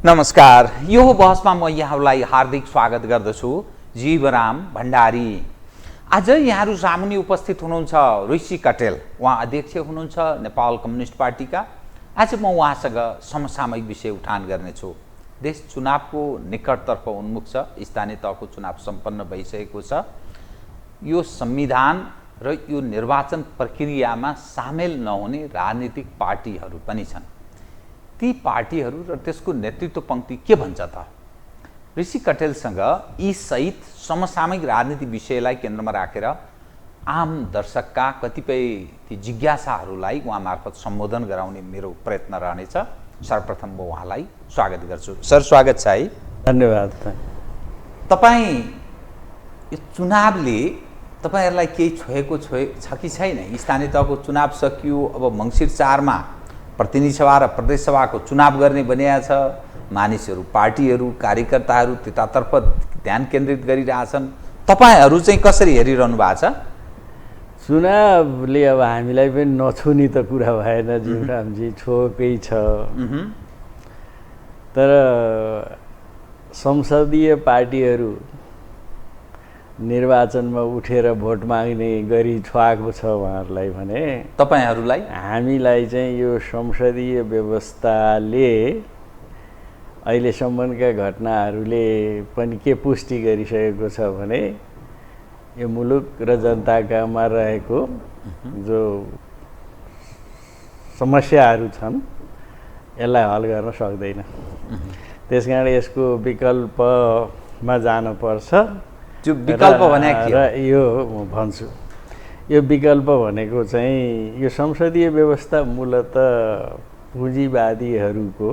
नमस्कार। यो बहसमा म यहाँलाई हार्दिक स्वागत गर्दछु। जीवराम भण्डारी। आज यहाँहरू सामुन्ने उपस्थित हुनुहुन्छ ऋषि कटेल। उहाँ अध्यक्ष हुनुहुन्छ नेपाल कम्युनिस्ट पार्टीका। आज म उहाँसँग समसामयिक विषय उठान गर्नेछु। देश चुनावको निकटतर्फ उन्मुख छ। स्थानीय तहको चुनाव सम्पन्न भइसकेको छ। यो संविधान र यो निर्वाचन प्रक्रियामा सामेल नहुने राजनीतिक पार्टीहरू पनि छन्। ती पार्टीहरू र त्यसको नेतृत्व पंक्ति के भन्छ त? ऋषि कटेलसँग यी सहित समसामयिक राजनीतिक विषयलाई केन्द्रमा राखेर आम दर्शकका कतिपय ती जिज्ञासाहरूलाई उहाँ मार्फत सम्बोधन गराउने मेरो प्रयत्न रहनेछ। सर्वप्रथम म उहाँलाई स्वागत गर्छु। सर, स्वागत छ है। धन्यवाद। तपाईँ यो चुनावले तपाईहरुलाई केही छोएको छ कि छैन? स्थानीय तहको चुनाव सकियो, अब मङ्सिर 4 मा प्रतिनिधि सभा र प्रदेश सभाको चुनाव गर्ने बनिया छ। मानिसहरू, पार्टीहरू, कार्यकर्ताहरू त्यतातर्फ ध्यान केन्द्रित गरिरहेछन्। तपाईहरु चाहिँ कसरी हेरिरहनु भएको छ? चुनावले अब हामीलाई पनि नछुनी त कुरा भएन जीवरामजी, छोकै छ। तर संसदीय पार्टीहरू निर्वाचनमा उठेर भोट माग्ने गरी छोएको छ उहाँहरूलाई भने तपाईहरुलाई, हामीलाई चाहिँ यो संसदीय व्यवस्थाले अहिलेसम्मका घटनाहरूले पनि के पुष्टि गरिसकेको छ भने यो मुलुक र जनताकामा रहेको जो समस्याहरू छन् यसलाई हल गर्न सक्दैन। त्यसकारण यसको विकल्पमा जानुपर्छ। त्यो विकल्प भने के हो? यो म भन्छु। यो विकल्प भनेको चाहिँ यो संसदीय व्यवस्था मूलत पुँजीवादीहरूको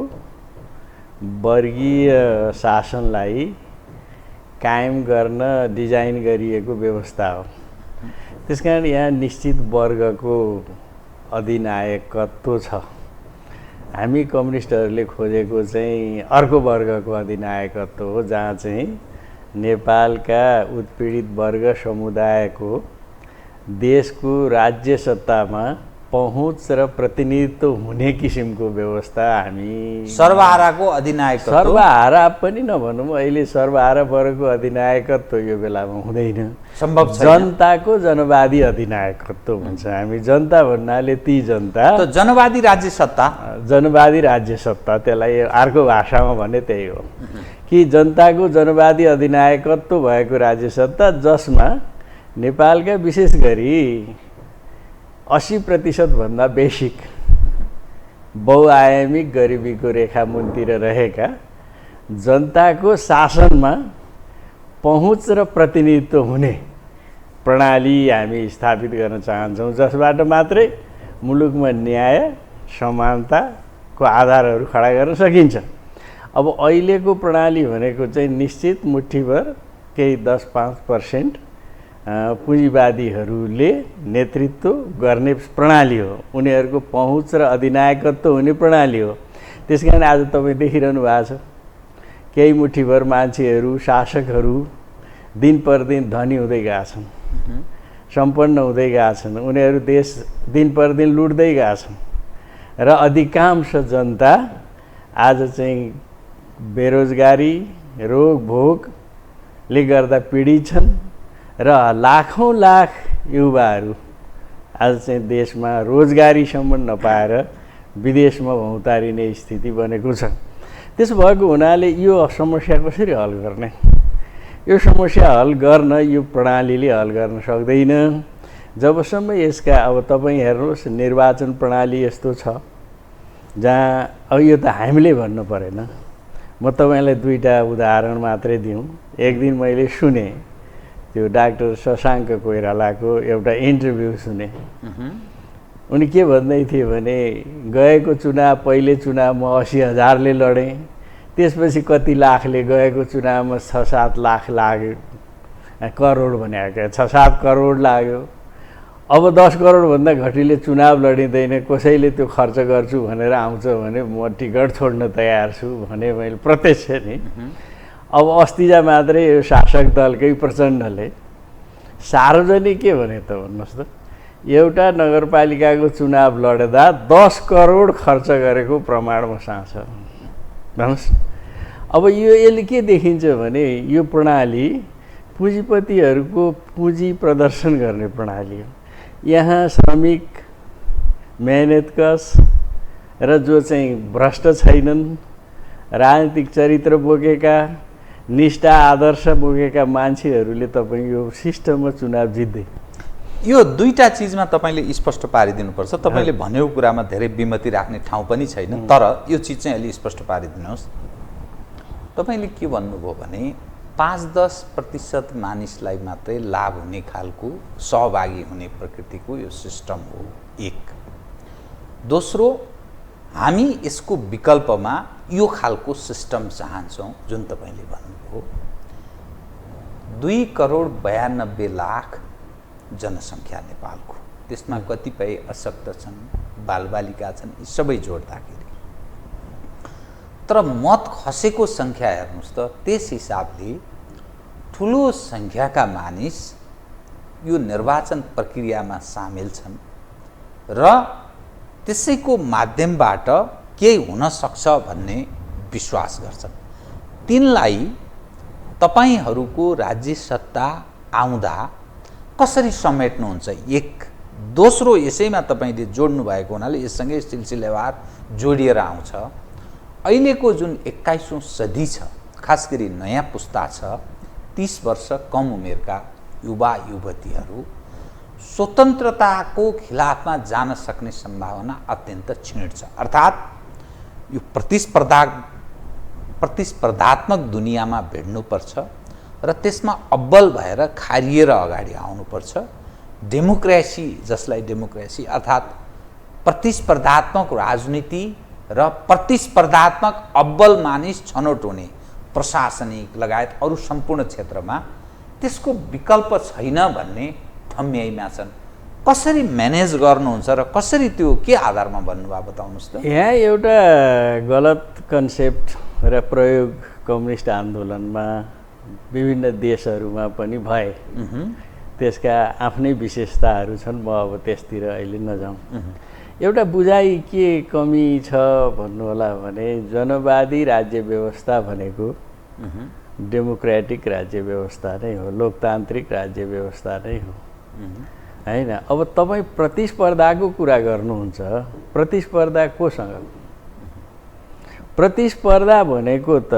वर्गीय शासनलाई कायम गर्न डिजाइन गरिएको व्यवस्था हो। त्यसकारण यहाँ निश्चित वर्गको अधिनायकत्व छ। हामी कम्युनिस्टहरूले खोजेको चाहिँ अर्को वर्गको अधिनायकत्व हो, जहाँ चाहिँ नेपालका उत्पीडित वर्ग समुदायको देशको राज्य सत्तामा पहुँच र प्रतिनिधित्व हुने किसिमको व्यवस्था हामी सर्वहाराको अधिनायकत्व, सर्वहारा पनि नभनौँ, अहिले सर्वहारा वर्गको अधिनायकत्व यो बेलामा हुँदैन, सम्भव छैन। जनताको जनवादी अधिनायकत्व भन्छ हामी। जनता भन्नाले ती जनता, त जनवादी राज्य सत्ता, जनवादी राज्य सत्ता, त्यसलाई अर्को भाषामा भने त्यही हो कि जनताको जनवादी अधिनायकत्व भएको राज्य सत्ता, जसमा नेपालका विशेष गरी 80% भन्दा बेसिक बहुआयामिक गरिबीको रेखा मुनतिर रहेका जनताको शासनमा पहुँच र प्रतिनिधित्व हुने प्रणाली हामी स्थापित गर्न चाहन्छौँ, जसबाट मात्रै मुलुकमा न्याय समानताको आधारहरू खडा गर्न सकिन्छ। अब अहिलेको प्रणाली भनेको चाहिँ निश्चित मुठ्ठीभर केही 10-5% पुँजीवादीहरूले नेतृत्व गर्ने प्रणाली हो। उनीहरूको पहुँच र अधिनायकत्व हुने प्रणाली हो। त्यसकारण आज तपाईँ देखिरहनु भएको छ, केही मुठ्ठीभर मान्छेहरू, शासकहरू दिन प्रतिदिन धनी हुँदै गएका छन्, सम्पन्न हुँदै गएका छन्। उनीहरू देश दिन प्रतिदिन लुट्दै गएका छन् र अधिकांश जनता आज चाहिँ बेरोजगारी, रोग भोगले गर्दा पीडित छन् र लाखौँ लाख युवाहरू आज चाहिँ देशमा रोजगारीसम्म नपाएर विदेशमा भौँतारिने स्थिति बनेको छ। त्यसो भएको हुनाले यो समस्या कसरी हल गर्ने? यो समस्या हल गर्न यो प्रणालीले हल गर्न सक्दैन। जबसम्म यसका, अब तपाईँ हेर्नुहोस्, निर्वाचन प्रणाली यस्तो छ जहाँ, अब यो त हामीले भन्नु परेन, म तपाईँलाई 2टा उदाहरण मात्रै दिउँ। एक दिन मैले सुने, त्यो डाक्टर शशाङ्क कोइरालाको एउटा इन्टरभ्यू सुने। उनी के भन्दै थिए भने गएको चुनाव, पहिले चुनावमा 80,000ले लडेँ, त्यसपछि कति लाखले, गएको चुनावमा 6-7 लाख लाग्यो, करोड भनेको 6-7 करोड लाग्यो। अब 10 करोडभन्दा घटीले चुनाव लडिँदैन, कसैले त्यो खर्च गर्छु भनेर आउँछ भने म टिकट छोड्न तयार छु भने मैले प्रत्यक्ष नि। अब अस्तिजा मात्रै यो शासक दलकै प्रचण्डले सार्वजनिक के भने त भन्नुहोस् त, एउटा नगरपालिकाको चुनाव लड्दा 10 करोड खर्च गरेको प्रमाण मसँग छ। भन्नुहोस्, अब यसले के देखिन्छ भने यो प्रणाली पुँजीपतिहरूको पुँजी प्रदर्शन गर्ने प्रणाली हो। यहाँ श्रमिक, मेहनतकश र जो चाहिँ भ्रष्ट छैनन्, राजनीतिक चरित्र बोकेका, निष्ठा आदर्श बोकेका मान्छेहरूले तपाईँ यो सिस्टममा चुनाव जित्दै। यो दुईटा चिजमा तपाईँले स्पष्ट पारिदिनुपर्छ। तपाईँले भनेको कुरामा धेरै विमति राख्ने ठाउँ पनि छैन, तर यो चिज चाहिँ अलि स्पष्ट पारिदिनुहोस्। तपाईँले के भन्नुभयो भने 5-10% मानिसलाई मात्रै लाभ हुने खालको सहभागी हुने प्रकृतिको यो सिस्टम हो, एक। दोस्रो, हामी यसको विकल्पमा यो खालको सिस्टम चाहन्छौँ जुन तपाईँले भन्नुभयो। 2,92,00,000 जनसङ्ख्या नेपालको, त्यसमा कतिपय अशक्त छन्, बालबालिका छन्, यी सबै जोड्दाखेरि। तर मत खसेको सङ्ख्या हेर्नुहोस् त, त्यस हिसाबले ठुलो सङ्ख्याका मानिस यो निर्वाचन प्रक्रियामा सामेल छन् र त्यसैको माध्यमबाट केही हुन सक्छ भन्ने विश्वास गर्छन्। तिनलाई तपाईँहरूको राज्य सत्ता आउँदा कसरी समेट्नुहुन्छ, एक। दोस्रो, यसैमा तपाईँले जोड्नु भएको हुनाले यससँगै सिलसिलेवार जोडिएर आउँछ। अहिलेको जुन 21औं सदी छ, खास गरी नयाँ पुस्ता छ, 30 वर्ष कम उमेरका युवा युवतीहरू स्वतन्त्रताको खिलाफमा जान सक्ने सम्भावना अत्यन्त क्षीण छ। अर्थात् यो प्रतिस्पर्धात्मक दुनियाँमा भिड्नुपर्छ र त्यसमा अब्बल भएर खारिएर अगाडि आउनुपर्छ। डेमोक्रेसी, जसलाई डेमोक्रेसी अर्थात् प्रतिस्पर्धात्मक राजनीति र प्रतिस्पर्धात्मक अब्बल मानिस छनौट हुने प्रशासनिक लगायत अरू सम्पूर्ण क्षेत्रमा त्यसको विकल्प छैन भन्ने ठम्याइमा छन्। कसरी म्यानेज गर्नुहुन्छ र कसरी त्यो के आधारमा भन्नुभयो बताउनुहोस् त। यहाँ एउटा गलत कन्सेप्ट र प्रयोग कम्युनिस्ट आन्दोलनमा विभिन्न देशहरूमा पनि भए, त्यसका आफ्नै विशेषताहरू छन्। म अब त्यसतिर अहिले नजाउँ। एउटा बुझाइ के कमी छ भन्नु होला भने, जनवादी राज्य व्यवस्था भनेको डेमोक्रेटिक राज्य व्यवस्था नै हो, लोकतान्त्रिक राज्य व्यवस्था नै हो, हैन। अब तपाईँ प्रतिस्पर्धाको कुरा गर्नुहुन्छ, प्रतिस्पर्धा कोसँग? प्रतिस्पर्धा भनेको त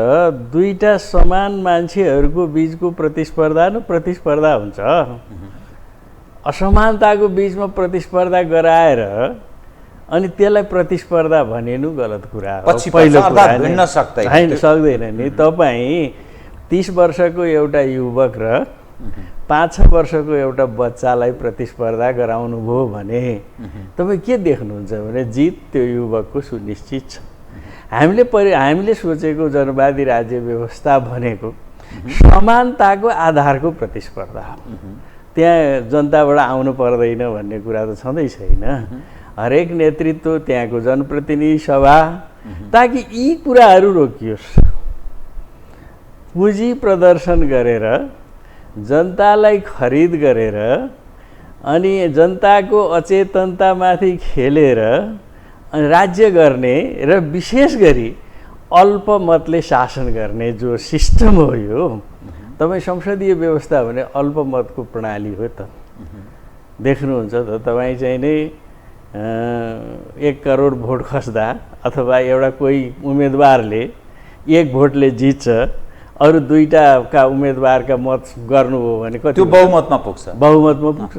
दुईटा समान मान्छेहरूको बिचको प्रतिस्पर्धा न प्रतिस्पर्धा हुन्छ। असमानताको बिचमा प्रतिस्पर्धा गराएर अनि त्यसलाई प्रतिस्पर्धा भनेनु गलत कुरा हो। पहिलो कुरा भिन्न सक्दैन नि। तपाईँ 30 वर्षको एउटा युवक र 5-6 वर्षको एउटा बच्चालाई प्रतिस्पर्धा गराउनु भयो भने तपाईँ के देख्नुहुन्छ भने जित त्यो युवकको सुनिश्चित छ। हामीले सोचेको जनवादी राज्य व्यवस्था भनेको समानताको आधारको प्रतिस्पर्धा हो। त्यहाँ जनताबाट आउनु पर्दैन भन्ने कुरा त छँदै छैन। हरेक नेतृत्व, त्यहाँको जनप्रतिनिधि सभा, ताकि यी कुराहरू रोकियोस्। पुँजी प्रदर्शन गरेर, जनतालाई खरिद गरेर अनि जनताको अचेतनतामाथि खेलेर राज्य गर्ने र विशेष गरी अल्पमतले शासन गर्ने जो सिस्टम हो यो। तपाईँ संसदीय व्यवस्था भने अल्पमतको प्रणाली हो त। देख्नुहुन्छ त, तपाईँ चाहिँ नै 1 करोड भोट खस्दा अथवा एउटा कोही उम्मेदवारले 1 भोटले जित्छ, अरू दुईटा उम्मेदवारका मत गर्नु हो भने कति? त्यो बहुमतमा पुग्छ। बहुमतमा पुग्छ।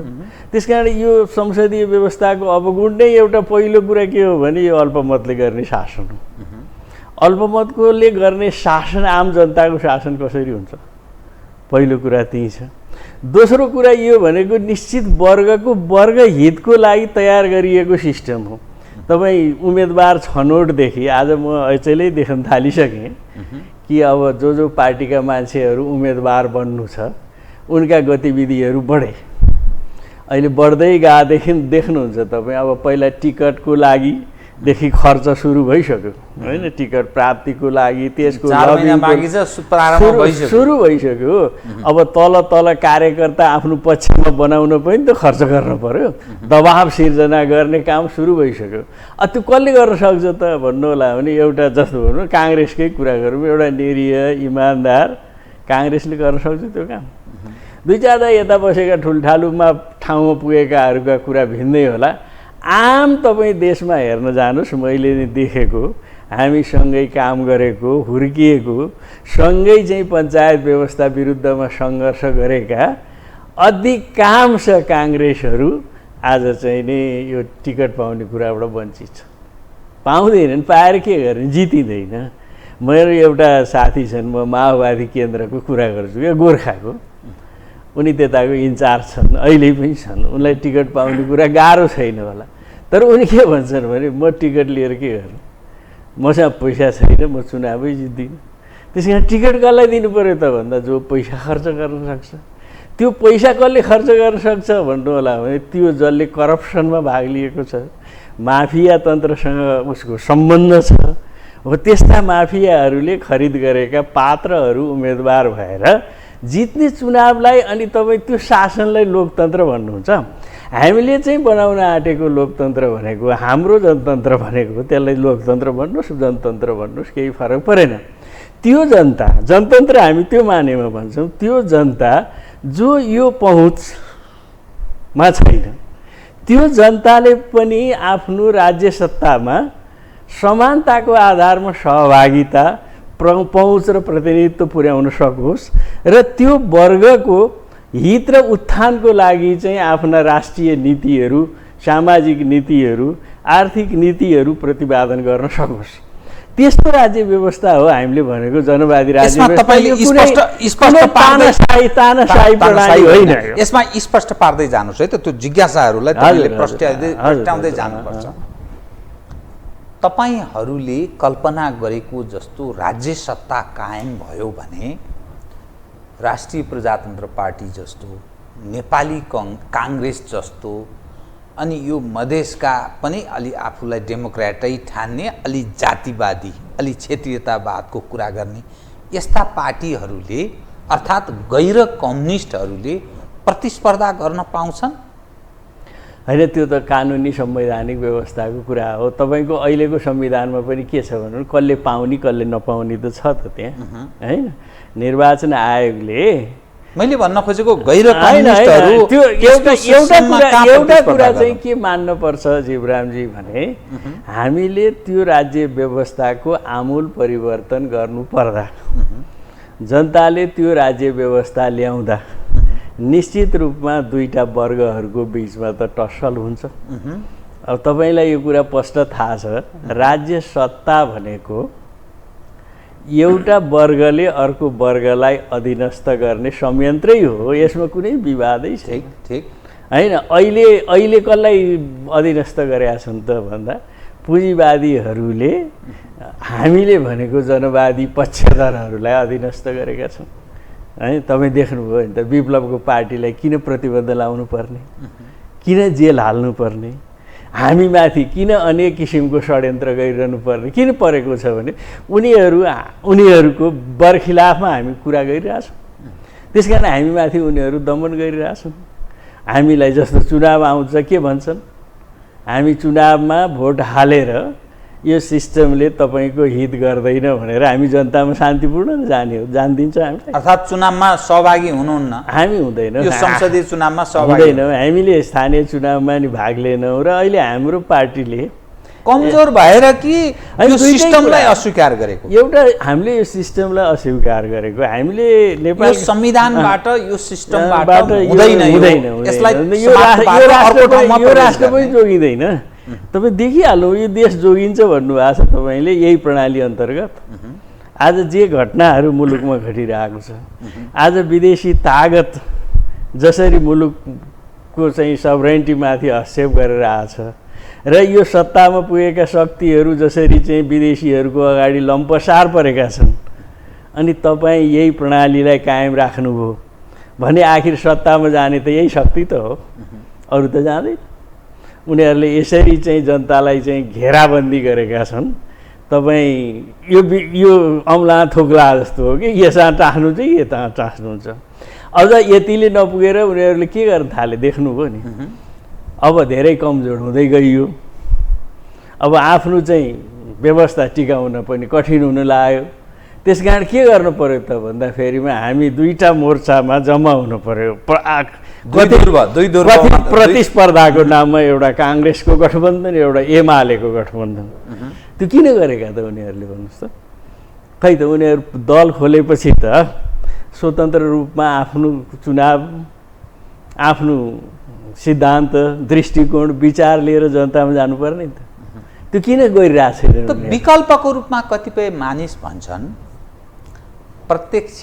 त्यसकारण यो संसदीय व्यवस्थाको अवगुण नै एउटा पहिलो कुरा के हो भने यो अल्पमतले गर्ने शासन हो। अल्पमतकोले गर्ने शासन आम जनताको शासन कसरी हुन्छ? पहिलो कुरा त्यही छ। दोस्रो कुरा यो भनेको निश्चित वर्गको वर्ग हितको लागि तयार गरिएको सिस्टम हो। तपाईँ उम्मेदवार छनौटदेखि आज म अचेलै देख्न थालिसकेँ कि अब जो पार्टीका मान्छेहरू उम्मेदवार बन्नु छ उनका गतिविधिहरू बढे। अहिले बढ्दै गएदेखि देख्नुहुन्छ तपाईँ, अब पहिला टिकटको लागि देखि खर्च सुरु भइसक्यो होइन, टिकट प्राप्तिको लागि त्यसको 4 महिना बाँकी छ, प्रारम्भ भइसक्यो। सुरु भइसक्यो। अब तल कार्यकर्ता आफ्नो पक्षमा बनाउन पनि त खर्च गर्न पर्यो, दबाब सिर्जना गर्ने काम सुरु भइसक्यो। त्यो कसले गर्न सक्छ त भन्नु होला भने एउटा जस्तो भनौँ काङ्ग्रेसकै कुरा गरौँ, एउटा निरीह इमान्दार काङ्ग्रेसले गर्न सक्छ त्यो काम। दुई चारवटा यता बसेका ठुल्ठालुमा ठाउँमा पुगेकाहरूका कुरा भिन्दै होला। आम तपाईँ देशमा हेर्न जानुहोस्, मैले देखेको, हामीसँगै काम गरेको, हुर्किएको, सँगै चाहिँ पञ्चायत व्यवस्था विरुद्धमा सङ्घर्ष गरेका अधिकांश काङ्ग्रेसहरू आज चाहिँ नि यो टिकट पाउने कुराबाट वञ्चित छ। पाउँदैनन्, पाएर के गर्ने, जितिँदैन। मेरो एउटा साथी छन्, म माओवादी केन्द्रको कुरा गर्छु क्या, गोर्खाको, उनी त्यताको इन्चार्ज छन्, अहिले पनि छन्। उनलाई टिकट पाउने कुरा गाह्रो छैन होला, तर उनी के भन्छन् भने म टिकट लिएर के गर्नु, मसँग पैसा छैन, म चुनावै जित्दिनँ। त्यस कारण टिकट कसलाई दिनु पऱ्यो त भन्दा जो पैसा खर्च गर्न सक्छ। त्यो पैसा कसले खर्च गर्न सक्छ भन्नु होला भने त्यो जसले करप्सनमा भाग लिएको छ, माफिया तन्त्रसँग उसको सम्बन्ध छ, हो त्यस्ता माफियाहरूले खरिद गरेका पात्रहरू उम्मेदवार भएर जित्ने चुनावलाई अनि तपाईँ त्यो शासनलाई लोकतन्त्र भन्नुहुन्छ। हामीले चाहिँ बनाउन आँटेको लोकतन्त्र भनेको, हाम्रो जनतन्त्र भनेको, त्यसलाई लोकतन्त्र भन्नुहोस् जनतन्त्र भन्नुहोस् केही फरक परेन। त्यो जनता, जनतन्त्र हामी त्यो मानेमा भन्छौँ, त्यो जनता जो यो पहुँचमा छैन, त्यो जनताले पनि आफ्नो राज्य सत्तामा समानताको आधारमा सहभागिता, पहुँच र प्रतिनिधित्व पुर्याउन सकोस् र त्यो वर्गको हित र उत्थानको लागि चाहिँ आफ्ना राष्ट्रिय नीतिहरू, सामाजिक नीतिहरू, आर्थिक नीतिहरू प्रतिपादन गर्न सकोस्। त्यस्तो राज्य व्यवस्था हो हामीले भनेको जनवादी राज्य व्यवस्था। यसमा स्पष्ट पार्दै जानुहोस् है त, त्यो जिज्ञासाहरूलाई तपाईँले प्रस्ट्याउँदै जानुपर्छ। तपाईहरूले कल्पना गरेको जस्तो राज्य सत्ता कायम भयो भने राष्ट्रिय प्रजातन्त्र पार्टी जस्तो, नेपाली काङ्ग्रेस जस्तो, अनि यो मधेसका पनि अलि आफूलाई डेमोक्रेटै ठान्ने, अलि जातिवादी, अलि क्षेत्रीयतावादको कुरा गर्ने यस्ता पार्टीहरूले अर्थात् गैर कम्युनिस्टहरूले प्रतिस्पर्धा गर्न पाउँछन्? होइन, त्यो त कानुनी संवैधानिक व्यवस्थाको कुरा हो। तपाईँको अहिलेको संविधानमा पनि के छ भन्नु, कसले पाउने कसले नपाउने त छ त त्यहाँ, होइन। निर्वाचन आयोगले, मैले भन्न खोजेको गैर कम्युनिस्टहरू त्यो एउटा कुरा चाहिँ के मान्नुपर्छ जीवरामजी भने, हामीले त्यो राज्य व्यवस्थाको आमूल परिवर्तन गर्नुपर्दा, जनताले त्यो राज्य व्यवस्था ल्याउँदा निश्चित रूपमा दुईटा वर्गहरूको बिचमा त टसल हुन्छ। अब तपाईँलाई यो कुरा स्पष्ट थाहा छ, राज्य सत्ता भनेको एउटा वर्गले अर्को वर्गलाई अधीनस्थ गर्ने संयन्त्रै हो, यसमा कुनै विवादै छैन। ठिक होइन, अहिले कसलाई अधीनस्थ गरेका छन् त भन्दा पुँजीवादीहरूले हामीले भनेको जनवादी पक्षधरहरूलाई अधीनस्थ गरेका छन्। है, तपाईँ देख्नुभयो नि त विप्लवको पार्टीलाई किन प्रतिबन्ध लाउनु पर्ने, किन जेल हाल्नु पर्ने, हामीमाथि किन अनेक किसिमको षड्यन्त्र गरिरहनु पर्ने किन परेको छ भने उनीहरूको बरखिलाफमा हामी कुरा गरिरहेछौँ। त्यसकारण हामीमाथि उनीहरू दमन गरिरहेछन्। हामीलाई जस्तो चुनाव आउँछ के भन्छन्, हामी चुनावमा भोट हालेर यो सिस्टमले तपाईँको हित गर्दैन भनेर हामी जनतामा शान्तिपूर्ण जाने हो, जानिदिन्छ हामीलाई। अर्थात् चुनावमा सहभागी हुनुहुन्न, हामी हुँदैनौँ, यो संसदीय चुनावमा सहभागी हुँदैनौँ, हामीले स्थानीय चुनावमा नि भाग लिएनौँ। र अहिले हाम्रो पार्टीले कमजोर भएर कि यो सिस्टमलाई अस्वीकार गरेको, एउटा हामीले यो सिस्टमलाई अस्वीकार गरेको, हामीले नेपाल संविधानबाट यो सिस्टमबाट हुँदैन, यो राष्ट्र पनि जोगिँदैन। तपाईँ देखिहाल्नु यो देश जोगिन्छ भन्नुभएको छ तपाईँले यही प्रणाली अन्तर्गत। आज जे घटनाहरू मुलुकमा घटिरहेको छ, आज विदेशी तागत जसरी मुलुकको चाहिँ सभरेन्टीमाथि हस्तक्षेप गरेर आछ र यो सत्तामा पुगेका शक्तिहरू जसरी चाहिँ विदेशीहरूको अगाडि लम्पसार परेका छन्, अनि तपाईँ यही प्रणालीलाई कायम राख्नुभयो भने आखिर सत्तामा जाने त यही शक्ति त हो, अरू त जाँदैन। उनीहरूले यसरी चाहिँ जनतालाई चाहिँ घेराबन्दी गरेका छन्। तपाईँ यो औँला थोक्ला जस्तो हो कि यसमा टाँस्नु चाहिँ यता टाँस्नुहुन्छ। अझ यतिले नपुगेर उनीहरूले के गर्न थाले देख्नुभयो नि। अब धेरै कमजोर हुँदै गइयो। अब आफ्नो चाहिँ व्यवस्था टिकाउन पनि कठिन हुन लाग्यो। त्यस कारण के गर्नु पर्यो त भन्दाखेरिमा हामी दुईटा मोर्चामा जम्मा हुनु पर्यो। प्रतिस्पर्धाको नाममा एउटा काङ्ग्रेसको गठबन्धन, एउटा एमालेको गठबन्धन। त्यो किन गरेका त उनीहरूले भन्नुहोस् त? खै त उनीहरू दल खोलेपछि त स्वतन्त्र रूपमा आफ्नो चुनाव, आफ्नो सिद्धान्त, दृष्टिकोण, विचार लिएर जनतामा जानुपर्ने नि त। त्यो किन गरिरहेको छैन? त विकल्पको रूपमा कतिपय मानिस भन्छन् प्रत्यक्ष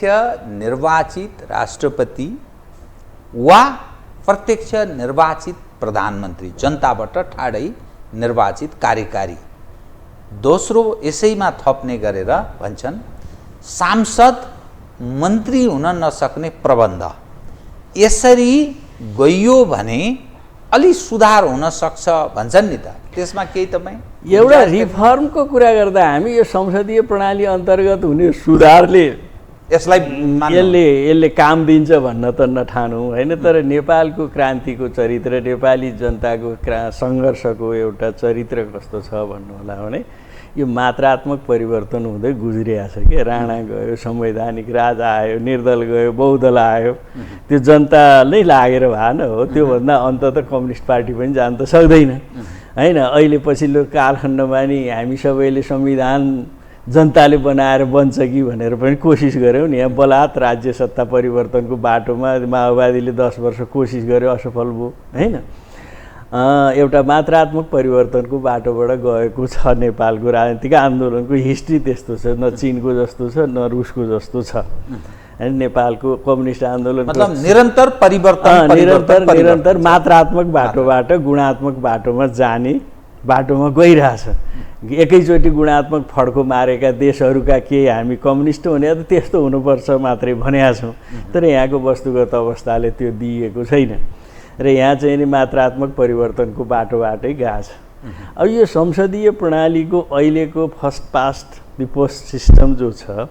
निर्वाचित राष्ट्रपति वा प्रत्यक्ष निर्वाचित प्रधानमन्त्री, जनताबाट ठाडै निर्वाचित कार्यकारी। दोस्रो यसैमा थप्ने गरेर भन्छन् सांसद मन्त्री हुन नसक्ने प्रबन्ध। यसरी गइयो भने अलि सुधार हुन सक्छ भन्छन् नि त। त्यसमा केही तपाईँ एउटा रिफर्मको कुरा गर्दा हामी यो संसदीय प्रणाली अन्तर्गत हुने सुधारले यसले काम दिन्छ भन्न त नठानौँ होइन। तर नेपालको क्रान्तिको चरित्र, नेपाली जनताको सङ्घर्षको एउटा चरित्र कस्तो छ भन्नु होला भने यो मात्रात्मक परिवर्तन हुँदै गुज्रिएको छ कि। राणा गयो, संवैधानिक राज आयो, निर्दल गयो, बहुदल आयो। त्यो जनताले लागेर भएन हो। त्योभन्दा अन्तत कम्युनिस्ट पार्टी पनि जान त सक्दैन होइन। अहिले पछिल्लो कालखण्डमा नि हामी सबैले संविधान जनताले बनाएर बन्छ कि भनेर पनि कोसिस गऱ्यौँ नि। यहाँ बलात् राज्य सत्ता परिवर्तनको बाटोमा माओवादीले 10 वर्ष कोसिस गर्यो, असफल भयो होइन। एउटा मात्रात्मक परिवर्तनको बाटोबाट गएको छ नेपालको राजनीतिक आन्दोलनको हिस्ट्री त्यस्तो छ। न चिनको जस्तो छ, न रुसको जस्तो छ। नेपालको कम्युनिस्ट आन्दोलन मतलब निरन्तर परिवर्तन, निरन्तर मात्रात्मक बाटोबाट गुणात्मक बाटोमा जाने बाटोमा गइरहेछ। एकैचोटि गुणात्मक फड्को मारेका देशहरूका केही हामी कम्युनिस्ट हुने त त्यस्तो हुनुपर्छ मात्रै भनेका छौँ। तर यहाँको वस्तुगत अवस्थाले त्यो दिएको छैन र यहाँ चाहिँ नि मात्रात्मक परिवर्तनको बाटोबाटै गएको छ। अब यो संसदीय प्रणालीको अहिलेको first past the post system जो छ,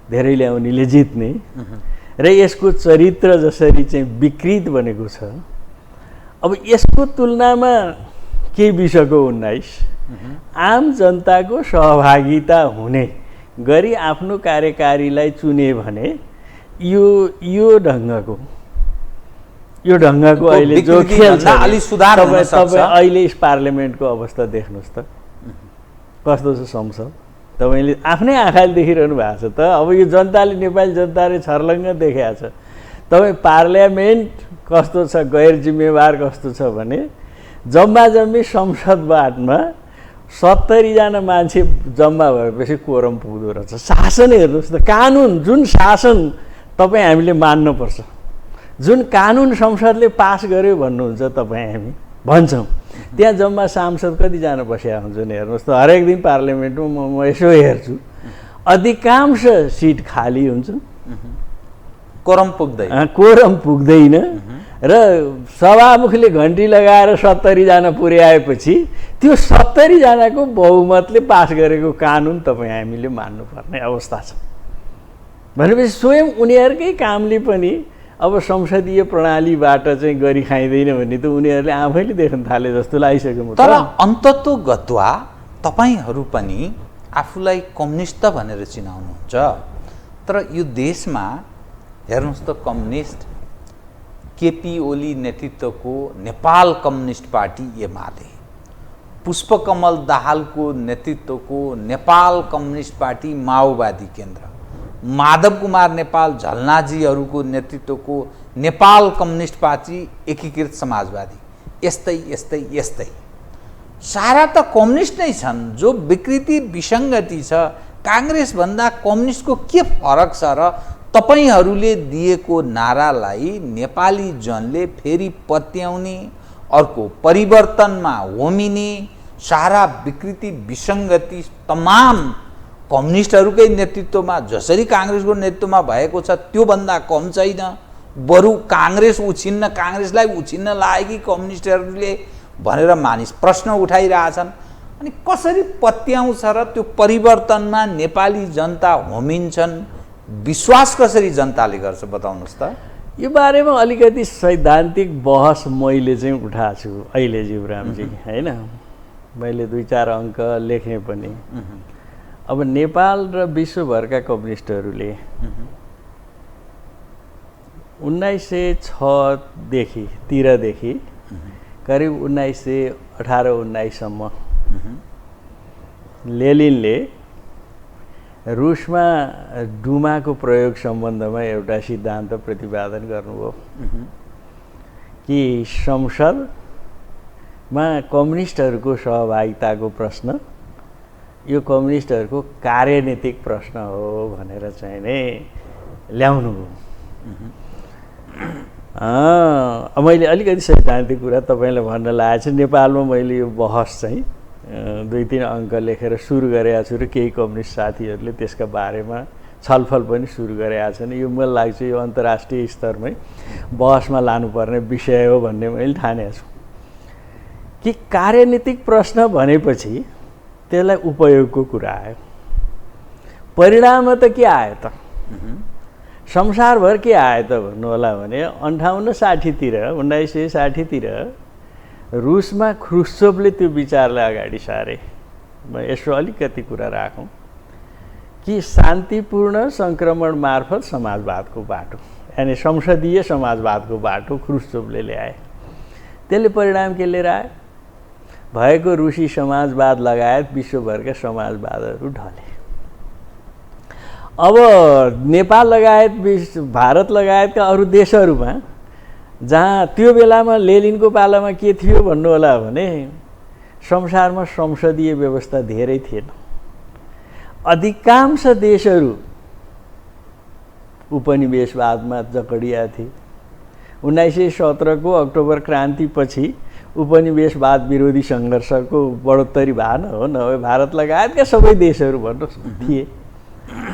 धेरै ल्याउनेले जित्ने र यसको चरित्र जसरी चाहिँ विकृत बनेको छ, अब यसको तुलनामा के विषयको 19 आम जनताको सहभागिता हुने गरी आफ्नो कार्यकारीलाई चुने भने यो ढङ्गको अहिले जो खेल छ तपाईँ अहिले पार्लियामेन्टको अवस्था देख्नुहोस् त कस्तो छ। संसद तपाईँले आफ्नै आँखाले देखिरहनु भएको छ त। अब यो जनताले, नेपाली जनताले छर्लङ्ग देखाएको छ। तपाईँ पार्लियामेन्ट कस्तो छ, गैर जिम्मेवार कस्तो छ भने जम्मा जम्मी संसदमा 70 जना मान्छे जम्मा भएपछि कोरम पुग्दो रहेछ। शासन हेर्नुहोस् त, कानुन जुन शासन तपाईँ हामीले मान्नुपर्छ, जुन कानुन संसदले पास गर्यो भन्नुहुन्छ तपाईँ, हामी भन्छौँ त्यहाँ जम्मा सांसद कतिजना बसेका हुन्छन् हेर्नुहोस् त। हरेक दिन पार्लियामेन्टमा म यसो हेर्छु, अधिकांश सिट खाली हुन्छन्, कोरम पुग्दैन र सभामुखले घन्टी लगाएर 70 जना पुर्याएपछि त्यो 70 जनाको बहुमतले पास गरेको कानुन तपाईँ हामीले मान्नुपर्ने अवस्था छ भनेपछि स्वयं उनीहरूकै कामले पनि अब संसदीय प्रणालीबाट चाहिँ गरी खाइँदैन भन्ने त उनीहरूले आफैले देख्न थाले जस्तो लागिसक्यो। तर अन्ततोगत्वा तपाईँहरू पनि आफूलाई कम्युनिस्ट भनेर चिनाउनुहुन्छ। तर यो देशमा हेर्नुहोस् त, कम्युनिस्ट केपी ओली नेतृत्वको नेपाल कम्युनिस्ट पार्टी एमाले, पुष्पकमल दाहालको नेतृत्वको नेपाल कम्युनिस्ट पार्टी माओवादी केन्द्र, माधव कुमार नेपाल झलनाजीहरूको नेतृत्वको नेपाल कम्युनिस्ट पार्टी एकीकृत समाजवादी, यस्तै यस्तै यस्तै सारा त कम्युनिस्ट नै छन्। जो विकृति विसङ्गति छ, काङ्ग्रेसभन्दा कम्युनिस्टको के फरक छ र तपाईहरूले दिएको नारालाई नेपाली जनले फेरि पत्याउने, अर्को परिवर्तनमा होमिने, सारा विकृति विसङ्गति तमाम कम्युनिस्टहरूकै नेतृत्वमा जसरी काङ्ग्रेसको नेतृत्वमा भएको छ त्योभन्दा कम छैन। बरु काङ्ग्रेसलाई उछिन्न लागेकी कम्युनिस्टहरूले भनेर मानिस प्रश्न उठाइरहेछन्। अनि कसरी पत्याउँछ र त्यो परिवर्तनमा नेपाली जनता होमिन्छन्, विश्वास कसरी जनताले गर्छ बताउनुहोस् त। यो बारेमा अलिकति सैद्धान्तिक बहस मैले चाहिँ उठाएको छु अहिले जीवरामजी, होइन? मैले 2-4 अङ्क लेखेँ पनि। अब नेपाल र विश्वभरका कम्युनिस्टहरूले 1906 देखि करिब 1918-19 सम्म लेनिनले रुसमा डुमाको प्रयोग सम्बन्धमा एउटा सिद्धान्त प्रतिपादन गर्नुभयो कि संसदमा कम्युनिस्टहरूको सहभागिताको प्रश्न यो कम्युनिस्टहरूको कार्यनीतिक प्रश्न हो भनेर चाहिँ नै ल्याउनु हो। मैले अलिकति सैद्धान्तिक कुरा तपाईँलाई भन्न लागेको छु। नेपालमा मैले यो बहस चाहिँ 2-3 अङ्क लेखेर सुरु गरेका छु र केही कम्युनिस्ट साथीहरूले त्यसका बारेमा छलफल पनि सुरु गरेका छन्। यो मलाई लाग्छ यो अन्तर्राष्ट्रिय स्तरमै बहसमा लानुपर्ने विषय हो भन्ने मैले ठानेको छु कि कार्यनीतिक प्रश्न भनेपछि त्यसलाई उपयोगको कुरा आयो। परिणाममा त के आयो त? संसारभर के आयो त भन्नु होला भने 1960 तिर रुसमा ख्रुश्चोभले त्यो विचारलाई अगाडि सारे। म यसो अलिकति कुरा राखौँ कि शान्तिपूर्ण सङ्क्रमण मार्फत समाजवादको बाटो, यानि संसदीय समाजवादको बाटो ख्रुश्चोभले ल्याए। त्यसले परिणाम के लिएर आयो? भएको रुसी समाजवाद लगायत विश्वभरका समाजवादहरू ढले। अब नेपाल लगायत भारत लगायतका अरू देशहरूमा जहाँ त्यो बेलामा लेनिनको पालामा के थियो भन्नु होला भने संसारमा संसदीय व्यवस्था धेरै थिएन। अधिकांश देशहरू उपनिवेशवादमा जकडिया थिए। 1917 को अक्टोबर क्रान्तिपछि उपनिवेशवाद विरोधी सङ्घर्षको बढोत्तरी भएन हो, नभए भारत लगायतका सबै देशहरू भन्नुहोस् थिए।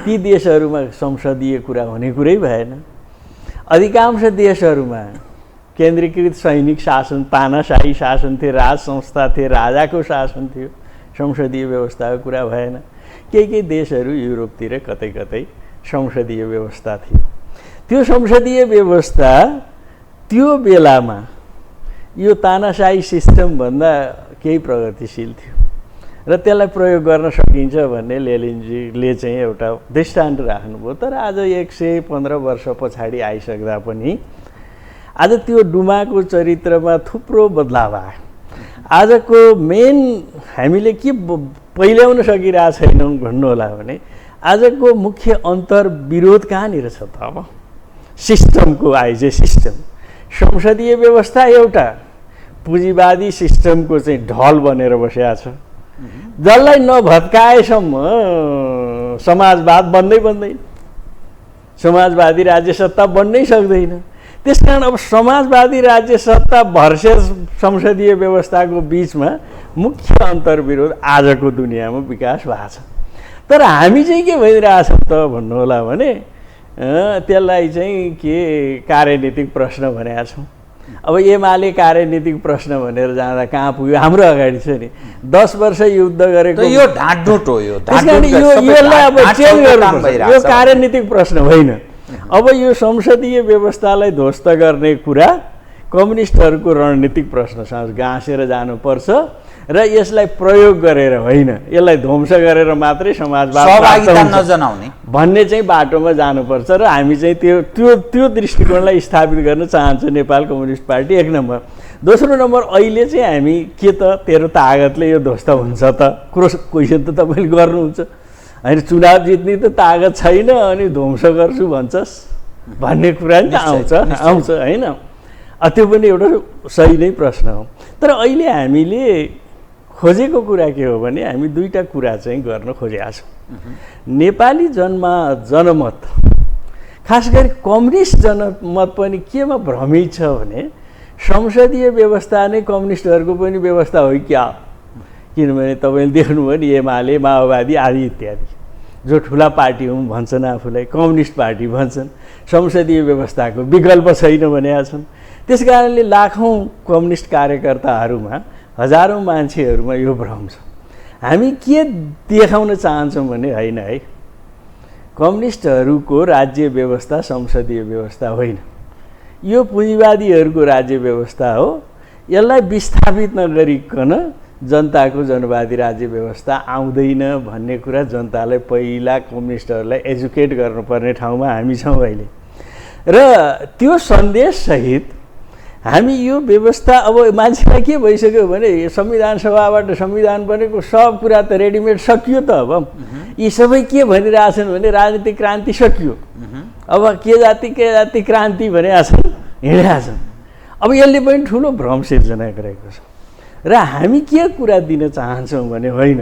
ती देशहरूमा संसदीय कुरा हुने कुरै भएन। अधिकांश देशहरूमा केन्द्रीकृत सैनिक शासन, तानाशाही शासन थिए, राज संस्था थिए, राजाको शासन थियो, संसदीय व्यवस्थाको कुरा भएन। केही देशहरू युरोपतिर कतै कतै संसदीय व्यवस्था थियो। त्यो संसदीय व्यवस्था त्यो बेलामा यो तानाशाही सिस्टमभन्दा केही प्रगतिशील थियो र त्यसलाई प्रयोग गर्न सकिन्छ भन्ने लेनिनजीले चाहिँ एउटा दृष्टान्त राख्नुभयो। तर आज 115 वर्ष पछाडि आइसक्दा पनि आज त्यो डुमाको चरित्रमा थुप्रो बदलाव आयो। आजको मेन हामीले के पहिल्याउन सकिरहेको छैनौँ भन्नु होला भने आजको मुख्य अन्तर्विरोध कहाँनिर छ त? अब सिस्टमको आइजे सिस्टम, संसदीय व्यवस्था एउटा पुँजीवादी सिस्टमको चाहिँ ढल बनेर बसेको छ, जसलाई नभत्काएसम्म समाजवाद बन्दैन, समाजवादी राज्य सत्ता बन्नै सक्दैन। त्यसकारण अब समाजवादी राज्य सत्ता भर्सेस संसदीय व्यवस्थाको बिचमा मुख्य अन्तर्विरोध आजको दुनियाँमा विकास भएको छ। तर हामी चाहिँ के भइरहेछौँ त भन्नु होला भने त्यसलाई चाहिँ के कार्यनीतिक प्रश्न भनेका छौँ। अब एमाले कार्यनीतिक प्रश्न भनेर जाँदा कहाँ पुग्यो? हाम्रो अगाडि छ नि 10 वर्ष युद्ध गरेको यो ढाँटढुँट हो। यो यसलाई अब चेन्ज गर्नुपर्छ। यो कार्यनीतिक प्रश्न होइन। अब यो संसदीय व्यवस्थालाई ध्वस्त गर्ने कुरा कम्युनिस्टहरूको रणनीतिक प्रश्नसँग गाँसेर जानुपर्छ र यसलाई प्रयोग गरेर होइन, यसलाई ध्वंस गरेर मात्रै समाजवाद सहभागिता नजनाउने भन्ने चाहिँ बाटोमा जानुपर्छ। र हामी चाहिँ त्यो दृष्टिकोणलाई स्थापित गर्न चाहन्छ नेपाल कम्युनिस्ट पार्टी, 1 नम्बर। दोस्रो नम्बर, अहिले चाहिँ हामी के त तेरो तागतले यो ध्वस्त हुन्छ त क्वेसन त तपाईँले गर्नुहुन्छ होइन? चुनाव जित्ने त तागत छैन अनि ध्वंस गर्छु भन्छस् भन्ने कुरा नि त आउँछ होइन? त्यो पनि एउटा सही नै प्रश्न हो। तर अहिले हामीले खोजेको कुरा के हो भने हामी 2टा कुरा चाहिँ गर्न खोजेका छौँ। नेपाली जनमत, खास गरी कम्युनिस्ट जनमत पनि केमा भ्रमित छ भने संसदीय व्यवस्था नै कम्युनिस्टहरूको पनि व्यवस्था हो क्या? किनभने तपाईँले देख्नुभयो नि एमाले, माओवादी आदि इत्यादि जो ठुला पार्टी हुन् भन्छन्, आफूलाई कम्युनिस्ट पार्टी भन्छन्, संसदीय व्यवस्थाको विकल्प छैन भनेका छन्। त्यस कारणले लाखौँ कम्युनिस्ट कार्यकर्ताहरूमा हजारौँ मान्छेहरूमा यो भ्रम छ। हामी के देखाउन चाहन्छौँ भने होइन है, कम्युनिस्टहरूको राज्य व्यवस्था संसदीय व्यवस्था होइन, यो पुँजीवादीहरूको राज्य व्यवस्था हो। यसलाई विस्थापित नगरिकन जनताको जनवादी राज्य व्यवस्था आउँदैन भन्ने कुरा जनतालाई पहिला कम्युनिस्टहरूलाई एजुकेट गर्नुपर्ने ठाउँमा हामी छौँ अहिले। र त्यो सन्देशसहित हामी यो व्यवस्था अब मान्छेलाई के भइसक्यो भने संविधान सभाबाट संविधान बनेको सब कुरा त रेडिमेड सकियो त। अब यी सबै के भनिरहेछन् भने राजनीतिक क्रान्ति सकियो, अब के जाति क्रान्ति भनिरहेछन्, हिँडिरहेछन्। अब यसले पनि ठुलो भ्रम सिर्जना गरेको छ। र हामी के कुरा दिन चाहन्छौँ भने होइन,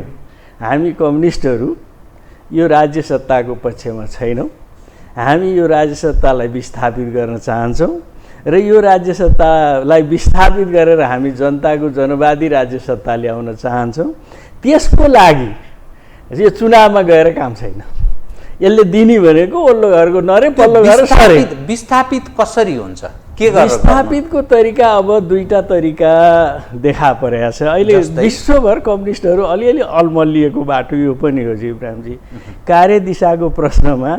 हामी कम्युनिस्टहरू यो राज्य सत्ताको पक्षमा छैनौँ। हामी यो राज्य सत्तालाई विस्थापित गर्न चाहन्छौँ र यो राज्य सत्तालाई विस्थापित गरेर हामी जनताको जनवादी राज्य सत्ता ल्याउन चाहन्छौँ। त्यसको लागि यो चुनावमा गएर काम छैन। यसले दिने भनेको ओल्लो घरको नरे पल्लो घर सरे। विस्थापित कसरी हुन्छ, के गरेर विस्थापितको तरिका अब दुईटा तरिका देखा परेको छ अहिले। विश्वभर कम्युनिस्टहरू अलिअलि अलमलिएको बाटो यो पनि हो जीवरामजी। कार्यदिशाको प्रश्नमा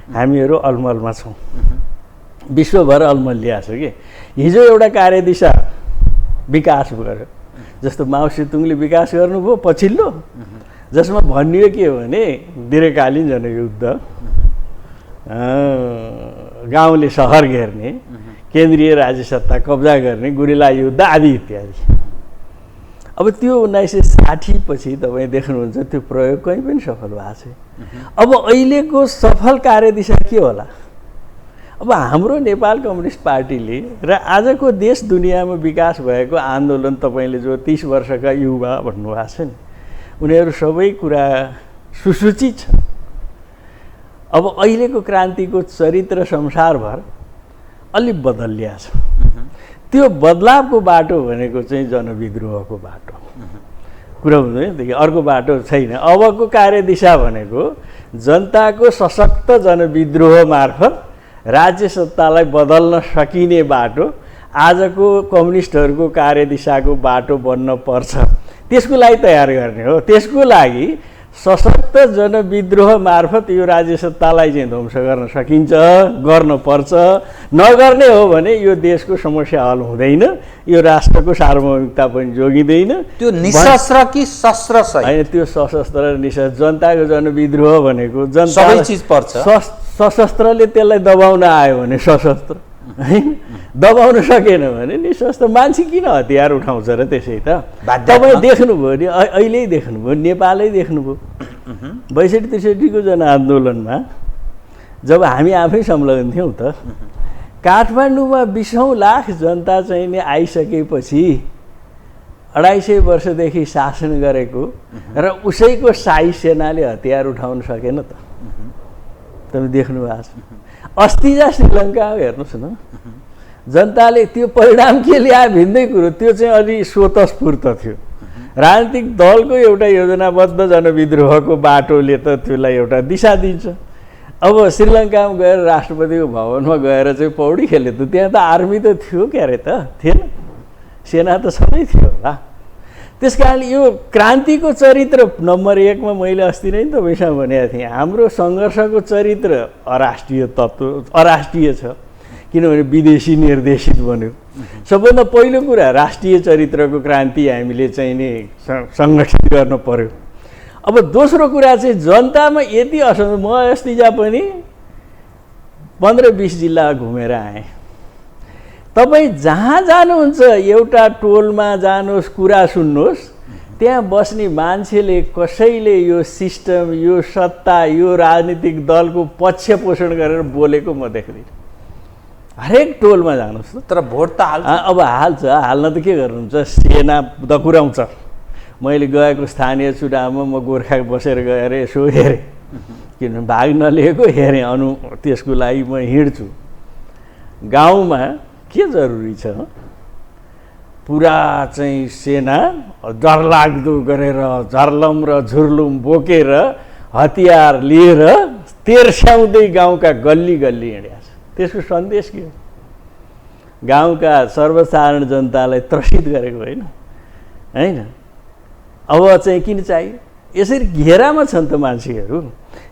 हामीहरू अलमलमा छौँ, विश्वभर अलमलिया छ कि। हिजो एउटा कार्यदिशा विकास गर्यो, जस्तो माओ सेतुङले विकास गर्नुभयो पछिल्लो, जसमा भनियो के भने दीर्घकालीन जनयुद्ध, गाउँले सहर घेर्ने, केन्द्रीय राज्य सत्ता कब्जा गर्ने, गुरिल्ला युद्ध आदि इत्यादि। अब त्यो 1960 पछि तपाईँ देख्नुहुन्छ त्यो प्रयोग कहीँ पनि सफल भएको छैन। अब अहिलेको सफल कार्यदिशा के होला? अब हाम्रो नेपाल कम्युनिस्ट पार्टीले र आजको देश दुनियाँमा विकास भएको आन्दोलन, तपाईँले जो 30 वर्षका युवा भन्नुभएको छ नि, उनीहरू सबै कुरा सुसूचित छन्। अब अहिलेको क्रान्तिको चरित्र संसारभर अलि बदलिया छ। त्यो बदलावको बाटो भनेको चाहिँ जनविद्रोहको बाटो कुरा हुँदैन, अर्को बाटो छैन। अबको कार्यदिशा भनेको जनताको सशक्त जनविद्रोह मार्फत राज्य सत्तालाई बदल्न सकिने बाटो आजको कम्युनिस्टहरूको कार्यदिशाको बाटो बन्न पर्छ। त्यसको लागि तयार गर्ने हो। त्यसको लागि सशक्त जनविद्रोह मार्फत यो राज्य सत्तालाई चाहिँ ध्वंस गर्न सकिन्छ, गर्न पर्छ। नगर्ने हो भने यो देशको समस्या हल हुँदैन, यो राष्ट्रको सार्वभौमिकता पनि जोगिँदैन। त्यो निशस्त्र कि सशस्त्र होइन, त्यो सशस्त्र र निशस्त्र जनताको जनविद्रोह भनेको जनता सबै चिज पर्छ। सशस्त्रले त्यसलाई दबाउन आयो भने सशस्त्र, होइन, दबाउन सकेन भने निशस्त्र। मान्छे किन हतियार उठाउँछ र? त्यसै त तपाईँ देख्नुभयो नि, अहिल्यै देख्नुभयो, नेपालै देख्नुभयो 62-63 जनआन्दोलनमा जब हामी आफै संलग्न थियौँ त काठमाडौँमा 20 लाख जनता चाहिँ नि आइसकेपछि 250 वर्षदेखि शासन गरेको र उसैको शाही सेनाले हतियार उठाउन सकेन त। तपाईँ देख्नु भएको छ। अस्तिजा श्रीलङ्का हेर्नुहोस् न, जनताले त्यो परिणाम के ल्यायो भिन्दै कुरो। त्यो चाहिँ अलि स्वतस्फूर्त थियो। राजनीतिक दलको एउटा योजनाबद्ध जनविद्रोहको बाटोले त त्यसलाई एउटा दिशा दिन्छ। अब श्रीलङ्कामा गएर राष्ट्रपतिको भवनमा गएर चाहिँ पौडी खेले त त्यहाँ त आर्मी त थियो क्या अरे त? थिएन, सेना त सबै थियो होला। त्यस कारणले यो क्रान्तिको चरित्र नम्बर 1 मा मैले अस्ति नै तपाईँसँग भनेको थिएँ, हाम्रो सङ्घर्षको चरित्र अराष्ट्रिय तत्त्व, अराष्ट्रिय छ, किनभने विदेशी निर्देशित बन्यो। सबभन्दा पहिलो कुरा राष्ट्रिय चरित्रको क्रान्ति हामीले चाहिँ नि सङ्गठित गर्न पर्यो। अब दोस्रो कुरा चाहिँ जनतामा यति असन्तोष। म अस्तिजा पनि 15-20 जिल्ला घुमेर आएँ। तपाईँ जहाँ जानुहुन्छ एउटा टोलमा जानुहोस्, कुरा सुन्नुहोस्, त्यहाँ बस्ने मान्छेले कसैले यो सिस्टम, यो सत्ता, यो राजनीतिक दलको पक्ष पोषण गरेर बोलेको म देख्दिनँ। हरेक टोलमा जानुहोस्। तर भोट त हाल्छ। अब हाल्छ, हाल्न त के गर्नुहुन्छ, सेना दकुराउँछ। मैले गएको स्थानीय चुनावमा म गोर्खा बसेर गएर यसो हेरेँ, किनभने भाग नलिएको हेरेँ। त्यसको लागि म हिँड्छु। गाउँमा के जरुरी छ? पुरा चाहिँ सेना डरलाग्दो गरेर झर्लम र झुर्लुम बोकेर हतियार लिएर तेर्स्याउँदै गाउँका गल्ली गल्ली हिँडेको छ। त्यसको सन्देश के हो? गाउँका सर्वसाधारण जनतालाई त्रसित गरेको होइन, हैन। अब चाहिँ किन चाहियो? यसरी घेरामा छन् त मान्छेहरू,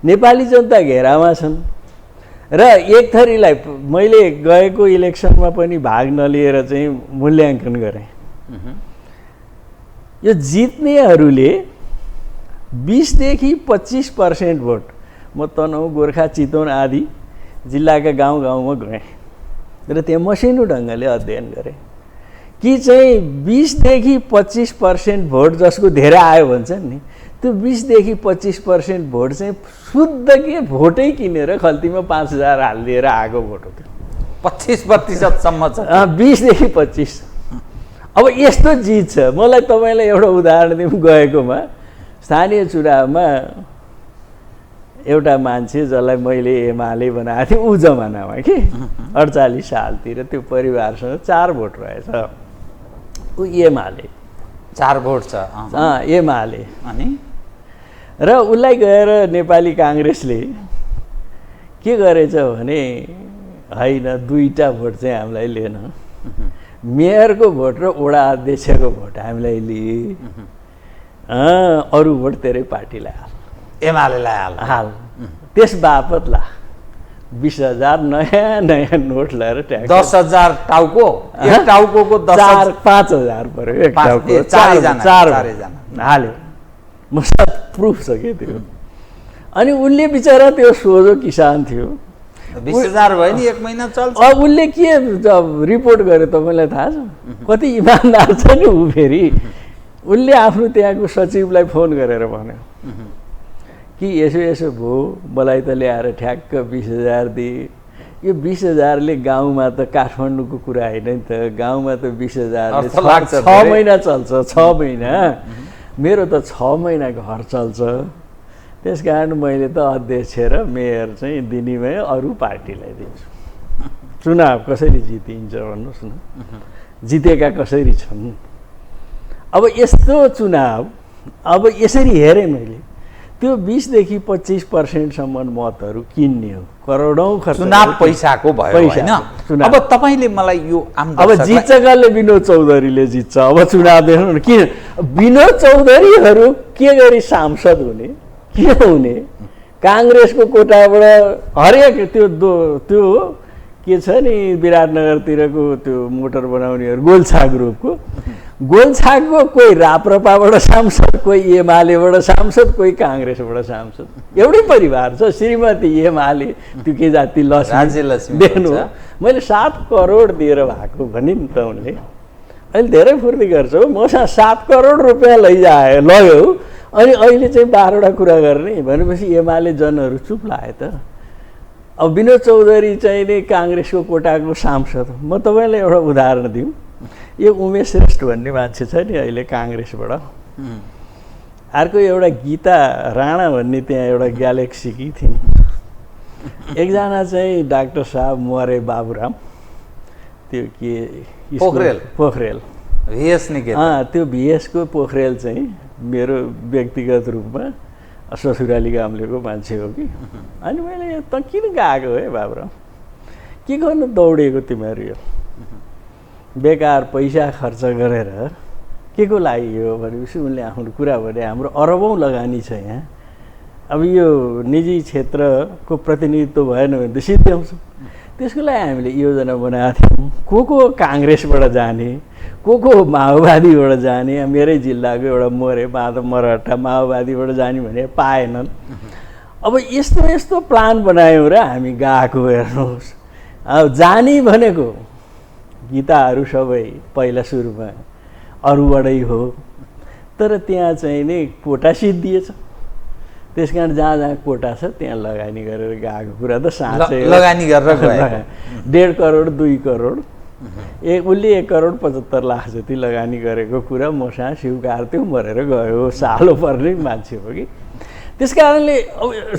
नेपाली जनता घेरामा छन्। र एक थरीलाई मैले गएको इलेक्सनमा पनि भाग नलिएर चाहिँ मूल्याङ्कन गरेँ। यो जित्नेहरूले 20 देखि 25% भोट, म तनहुँ, गोर्खा, चितवन आदि जिल्लाका गाउँ गाउँमा गएँ र त्यहाँ मसिनो ढङ्गले अध्ययन गरेँ कि चाहिँ 20 देखि 25% भोट जसको धेरै आयो भन्छन् नि, त्यो 20 देखि 25% भोट चाहिँ शुद्ध के भोटै किनेर खल्तीमा 5000 हालिदिएर आएको भोट हो त्यो। 25% छ। 20 देखि 25। अब यस्तो जित छ। मलाई तपाईँलाई एउटा उदाहरण दिउँ। गएकोमा स्थानीय चुनावमा एउटा मान्छे जसलाई मैले एमाले बनाएको थिएँ ऊ जमानामा कि 48 सालतिर, त्यो परिवारसँग 4 भोट रहेछ। ऊ एमाले 4 भोट छ। एमाले। अनि र उसलाई गएर नेपाली काङ्ग्रेसले के गरेछ भने होइन 2टा भोट चाहिँ हामीलाई लिएन, मेयरको भोट र वडा अध्यक्षको भोट हामीलाई लिए, अरू भोट तेरै पार्टीलाई हाल, एमालेलाई हाल। त्यस बापत ला 20,000 नयाँ नोट लगाएर ट्याक्स 10,000 टाउको, एक टाउको 5,000 पर्यो एक टाउको, 4 हाल्यो। म सब प्रुफ छ के त्यो। अनि उसले बिचरा त्यो सोझो किसान थियो, 20,000 भयो नि, 1 महिना चल्छ। अब उसले के रिपोर्ट गर्यो तपाईँलाई थाहा छ? कति इमान्दार छ नि ऊ। फेरि उसले आफ्नो त्यहाँको सचिवलाई फोन गरेर भन्यो कि यसो भयो, मलाई त ल्याएर ठ्याक्क 20,000 दिए। यो 20,000ले गाउँमा त काठमाडौँको कुरा होइन नि त, गाउँमा त 20,000ले 6 महिना चल्छ। 6 महिना मेरो त 6 महिना घर चल्छ। त्यस कारण मैले त अध्यक्ष र मेयर चाहिँ दिनीमै अरू पार्टीलाई दिन्छु। चुनाव कसरी जितिन्छ भन्नुहोस् न, जितेका कसरी छन्। अब यस्तो चुनाव, अब यसरी हेरेँ मैले, त्यो 20 देखि 25% मतहरू किन्ने हो, करोडौँ खर्च। चुनाव पैसाको भयो हैन। अब तपाईले मलाई यो अब जित्छ कसले? विनोद चौधरीले जित्छ। अब चुनाव देख्नु न, किन विनोद चौधरीहरू के गरी सांसद हुने, के हुने? काङ्ग्रेसको कोटाबाट हरेक त्यो के छ नि विराटनगरतिरको त्यो मोटर बनाउनेहरू, गोल्छा ग्रुपको, गोल्छाको कोही राप्रपाबाट सांसद, कोही एमालेबाट सांसद, कोही काङ्ग्रेसबाट सांसद। एउटै परिवार छ। श्रीमती एमाले, त्यो के जाति लक्ष्मी देख्नु, मैले 7 करोड दिएर भएको भने नि त उनले। अहिले धेरै फुर्ती गर्छ हो, मसँग 7 करोड रुपियाँ लग्यो अनि अहिले चाहिँ 12वटा कुरा गर्ने भनेपछि एमाले जनहरू चुप लाए त। अब विनोद चौधरी चाहिँ नि काङ्ग्रेसको कोटाको सांसद। म तपाईँलाई एउटा उदाहरण दिउँ। यो उमेश श्रेष्ठ भन्ने मान्छे छ नि अहिले काङ्ग्रेसबाट, अर्को एउटा गीता राणा भन्ने त्यहाँ एउटा ग्यालेक्सीकी थिइन्। एकजना चाहिँ डाक्टर साहब मरे बाबुराम, त्यो के पोखरेल भिएस निकेतन, त्यो भिएसको पोखरेल चाहिँ मेरो व्यक्तिगत रूपमा ससुराली गाम्लेको मान्छे हो कि। अनि मैले त किन गएको है बाबुराम, के गर्नु दौडेको तिमीहरू, यो बेकार पैसा खर्च गरेर के को लागि हो भनेपछि उनले आफ्नो कुरा भने हाम्रो अरबौँ लगानी छ यहाँ। अब यो निजी क्षेत्रको प्रतिनिधित्व भएन भने त सिद्ध्याउँछ। त्यसको लागि हामीले योजना बनाएको थियौँ, को काङ्ग्रेसबाट जाने, को माओवादीबाट जाने। मेरै जिल्लाको एउटा मोरे माधव मरहट्टा माओवादीबाट जाने भने पाएनन्। अब यस्तो प्लान बनायौँ र हामी गएको। हेर्नुहोस्, अब जाने भनेको गीताहरू सबै पहिला सुरुमा अरूबाटै हो, तर त्यहाँ चाहिँ नि कोटा सिद्धिएछ। त्यस कारण जहाँ जहाँ कोटा छ त्यहाँ लगानी गरेर गएको कुरा त साँच्चै लगानी गरेर गयो। 1.5 करोड 2 करोड उसले 1 करोड 75 लाख जति लगानी गरेको कुरा मसँग स्वीकार त्यो मरेर गयो। सालो पर्ने मान्छे हो कि। त्यस कारणले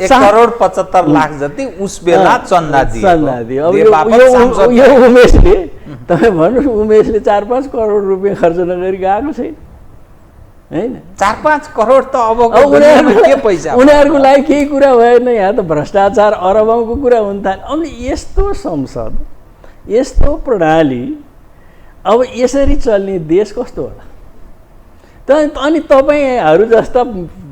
1 करोड 75 लाख जति उस बेला चन्दा दियो। अब यो उमेशले, तपाईँ भन्नुहोस्, उमेशले 4-5 करोड रुपियाँ खर्च नगरी गएको छैन हैन। 4-5 करोड त अब के पैसा, उनीहरूको लागि केही कुरा भएन। यहाँ त भ्रष्टाचार अरबौँको कुरा हुन थाल्यो। अब यस्तो संसद, यस्तो प्रणाली, अब यसरी चल्ने देश कस्तो होला? अनि तपाईँहरू जस्ता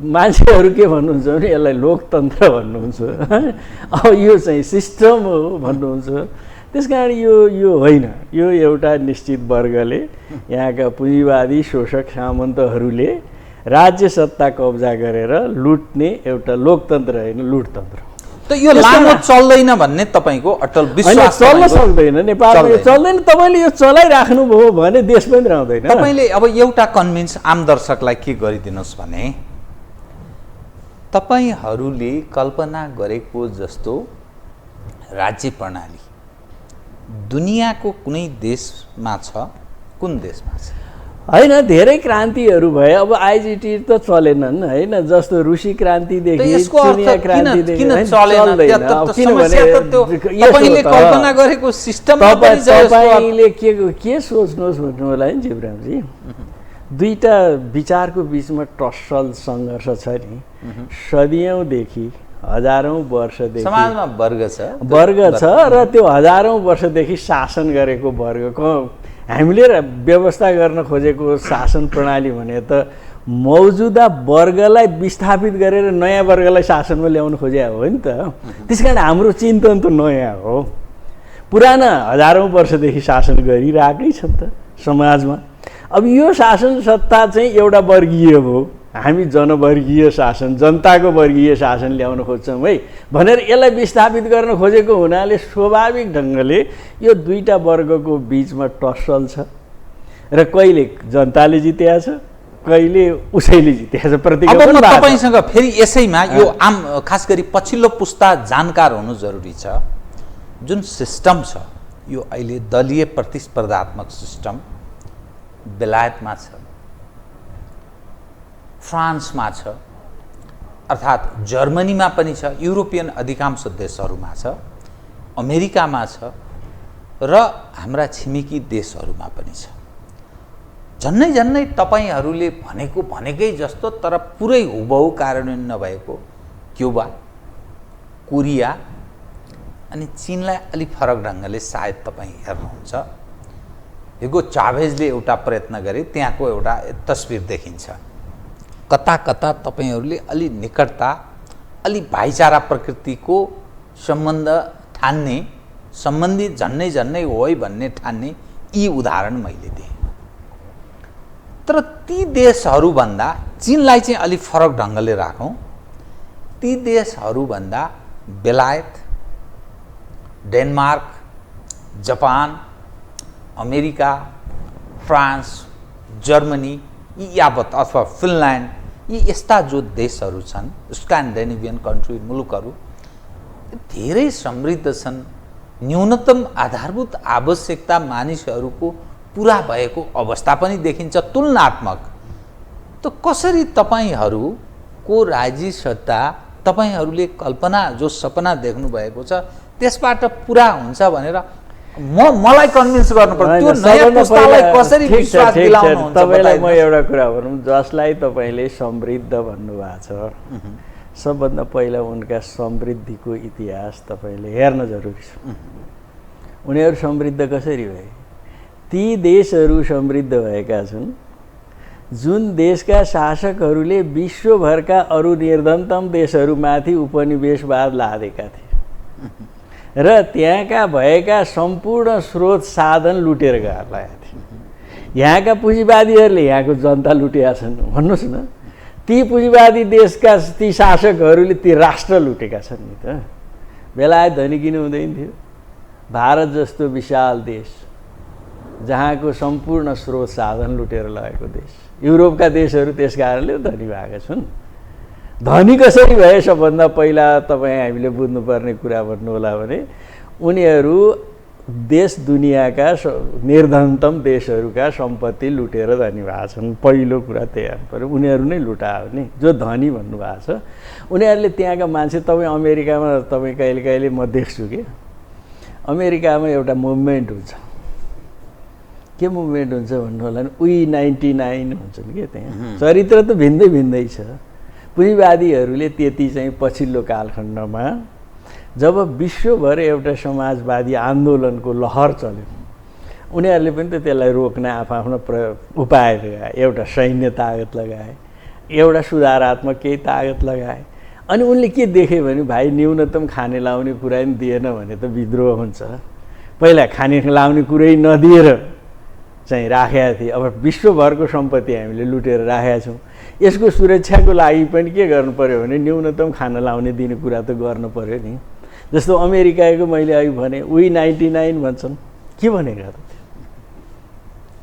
मान्छेहरू के भन्नुहुन्छ भने यसलाई लोकतन्त्र भन्नुहुन्छ, अब यो चाहिँ सिस्टम हो भन्नुहुन्छ। त्यस कारण यो होइन, यो एउटा निश्चित वर्गले, यहाँका पुँजीवादी शोषक सामन्तहरूले राज्य सत्ता कब्जा गरेर लुट्ने एउटा लोकतन्त्र होइन, लुटतन्त्र। त यो लामो चल्दैन भन्ने तपाईँको अटल विश्वास? चल्न सक्दैन, नेपालमा यो चल्दैन। तपाईँले यो चलाइराख्नुभयो भने देश पनि रहँदैन। तपाईँले अब एउटा कन्भिन्स आम दर्शकलाई के गरिदिनुहोस् भने, तपाईँहरूले कल्पना गरेको जस्तो राज्य प्रणाली दुनियाँको कुनै देशमा छ? कुन देशमा छ? होइन, धेरै क्रान्तिहरू भए। अब आइजिटी त चलेनन् होइन, जस्तो रुसी क्रान्तिदेखि चिनिया क्रान्तिदेखि तपाईँले के सोच्नुहोस् भन्नु होला नि जीवरामजी, दुईटा विचारको बिचमा टसल सङ्घर्ष छ नि, सदियौँदेखि हजारौँ वर्षदेखि समाजमा वर्ग छ र त्यो हजारौँ वर्षदेखि शासन गरेको वर्गको हामीले व्यवस्था गर्न खोजेको शासन प्रणाली भने त मौजुदा वर्गलाई विस्थापित गरेर नयाँ वर्गलाई शासनमा ल्याउनु खोजे हो नि त। त्यस कारण हाम्रो चिन्तन त नयाँ हो, पुराना हजारौँ वर्षदेखि शासन गरिरहेकै छ नि त समाजमा। अब यो शासन सत्ता चाहिँ एउटा वर्गीय हो, हामी जनवर्गीय शासन, जनताको वर्गीय शासन ल्याउन खोज्छौँ है भनेर यसलाई विस्थापित गर्न खोजेको हुनाले स्वाभाविक ढङ्गले यो दुईटा वर्गको बिचमा टसल छ र कहिले जनताले जितेको छ, कहिले उसैले जितेको छ। अब तपाईँसँग फेरि यसैमा यो आम खास गरी पछिल्लो पुस्ता जानकार हुनु जरुरी छ। जुन सिस्टम छ यो अहिले दलीय प्रतिस्पर्धात्मक सिस्टम बेलायतमा छ, फ्रान्समा छ, अर्थात् जर्मनीमा पनि छ, युरोपियन अधिकांश देशहरूमा छ, अमेरिकामा छ र हाम्रा छिमेकी देशहरूमा पनि छ। झन्नै झन्नै तपाईँहरूले भनेकै जस्तो तर पुरै हुबहु कार्यान्वयन नभएको क्युबा, कोरिया अनि चीनलाई अलि फरक ढङ्गले सायद तपाईँ हेर्नुहुन्छ। ह्युगो चाभेजले एउटा प्रयत्न गरे, त्यहाँको एउटा तस्बिर देखिन्छ। कता कता तपाईँहरूले अलि निकटता, अलि भाइचारा प्रकृतिको सम्बन्ध ठान्ने, सम्बन्धी झन्नै झन्नै हो है भन्ने ठान्ने यी उदाहरण मैले दिएँ। तर ती देशहरूभन्दा चीनलाई चाहिँ अलि फरक ढङ्गले राखौँ, ती देशहरूभन्दा बेलायत, Denmark, Japan, America, France, Germany यी यावत अथवा फिनल्यान्ड, यी यस्ता जो देशहरू छन्, स्क्यान्डिनेभियन कन्ट्री मुलुकहरू धेरै समृद्ध छन्। न्यूनतम आधारभूत आवश्यकता मानिसहरूको पुरा भएको अवस्था पनि देखिन्छ तुलनात्मक। त कसरी तपाईँहरूको राज्य सत्ता, तपाईँहरूले कल्पना जो सपना देख्नु भएको छ त्यसबाट पुरा हुन्छ भनेर मलाई कन्भिन्स गर्नुपर्छ? त्यो नयाँ पुस्तालाई कसरी विश्वास दिलाउनुहुन्छ? तपाईँलाई म एउटा कुरा भनौँ, जसलाई तपाईँले समृद्ध भन्नुभएको छ, सबभन्दा पहिला उनका समृद्धिको इतिहास तपाईँले हेर्न जरुरी छ। उनीहरू समृद्ध कसरी भए? ती देशहरू समृद्ध भएका छन् जुन देशका शासकहरूले विश्वभरका अरू निर्धनतम देशहरूमाथि उपनिवेशवाद लादेका थिए र त्यहाँका भएका सम्पूर्ण स्रोत साधन लुटेर गएका थिए। यहाँका पुँजीवादीहरूले यहाँको जनता लुटेका छन् भन्नुहोस् न। ती पुँजीवादी देशका ती शासकहरूले ती राष्ट्र लुटेका छन् नि त। बेलायत धनी किन हुँदैन थियो? भारत जस्तो विशाल देश जहाँको सम्पूर्ण स्रोत साधन लुटेर लगेको देश। युरोपका देशहरू त्यस कारणले धनी भएका छन्। धनी कसरी भए सबभन्दा पहिला तपाईँ हामीले बुझ्नुपर्ने कुरा भन्नु होला भने उनीहरू देश दुनियाँका निर्धनतम देशहरूका सम्पत्ति लुटेर धनी भएका छन्। पहिलो कुरा त्यही हेर्नु पऱ्यो, उनीहरू नै लुटायो नि जो धनी भन्नुभएको छ। उनीहरूले त्यहाँका मान्छे, तपाईँ अमेरिकामा तपाईँ कहिले कहिले म देख्छु कि अमेरिकामा एउटा मुभमेन्ट हुन्छ। के मुभमेन्ट हुन्छ भन्नु होला नि, वी 99 हुन्छन् कि त्यहाँ। चरित्र त भिन्दै भिन्दै छ। पुँजीवादीहरूले त्यति चाहिँ पछिल्लो कालखण्डमा जब विश्वभर एउटा समाजवादी आन्दोलनको लहर चल्यो उनीहरूले पनि त त्यसलाई रोक्न आफ्नो उपाय लगाए, एउटा सैन्य तागत लगाए, एउटा सुधारात्मक केही तागत लगाए। अनि उनले के देखे भने भाइ न्यूनतम खाने लाउने कुरा नि दिएन भने त विद्रोह हुन्छ। पहिला खाने लाउने कुरै नदिएर चाहिँ राखेका थिए, अब विश्वभरको सम्पत्ति हामीले लुटेर राखेका छौँ। यसको सुरक्षाको लागि पनि के गर्नु पर्यो भने न्यूनतम खाना लाउने दिने कुरा त गर्नु पर्यो नि। जस्तो अमेरिकाको मैले अघि भने वी 99 भन्छन्, के भनेका त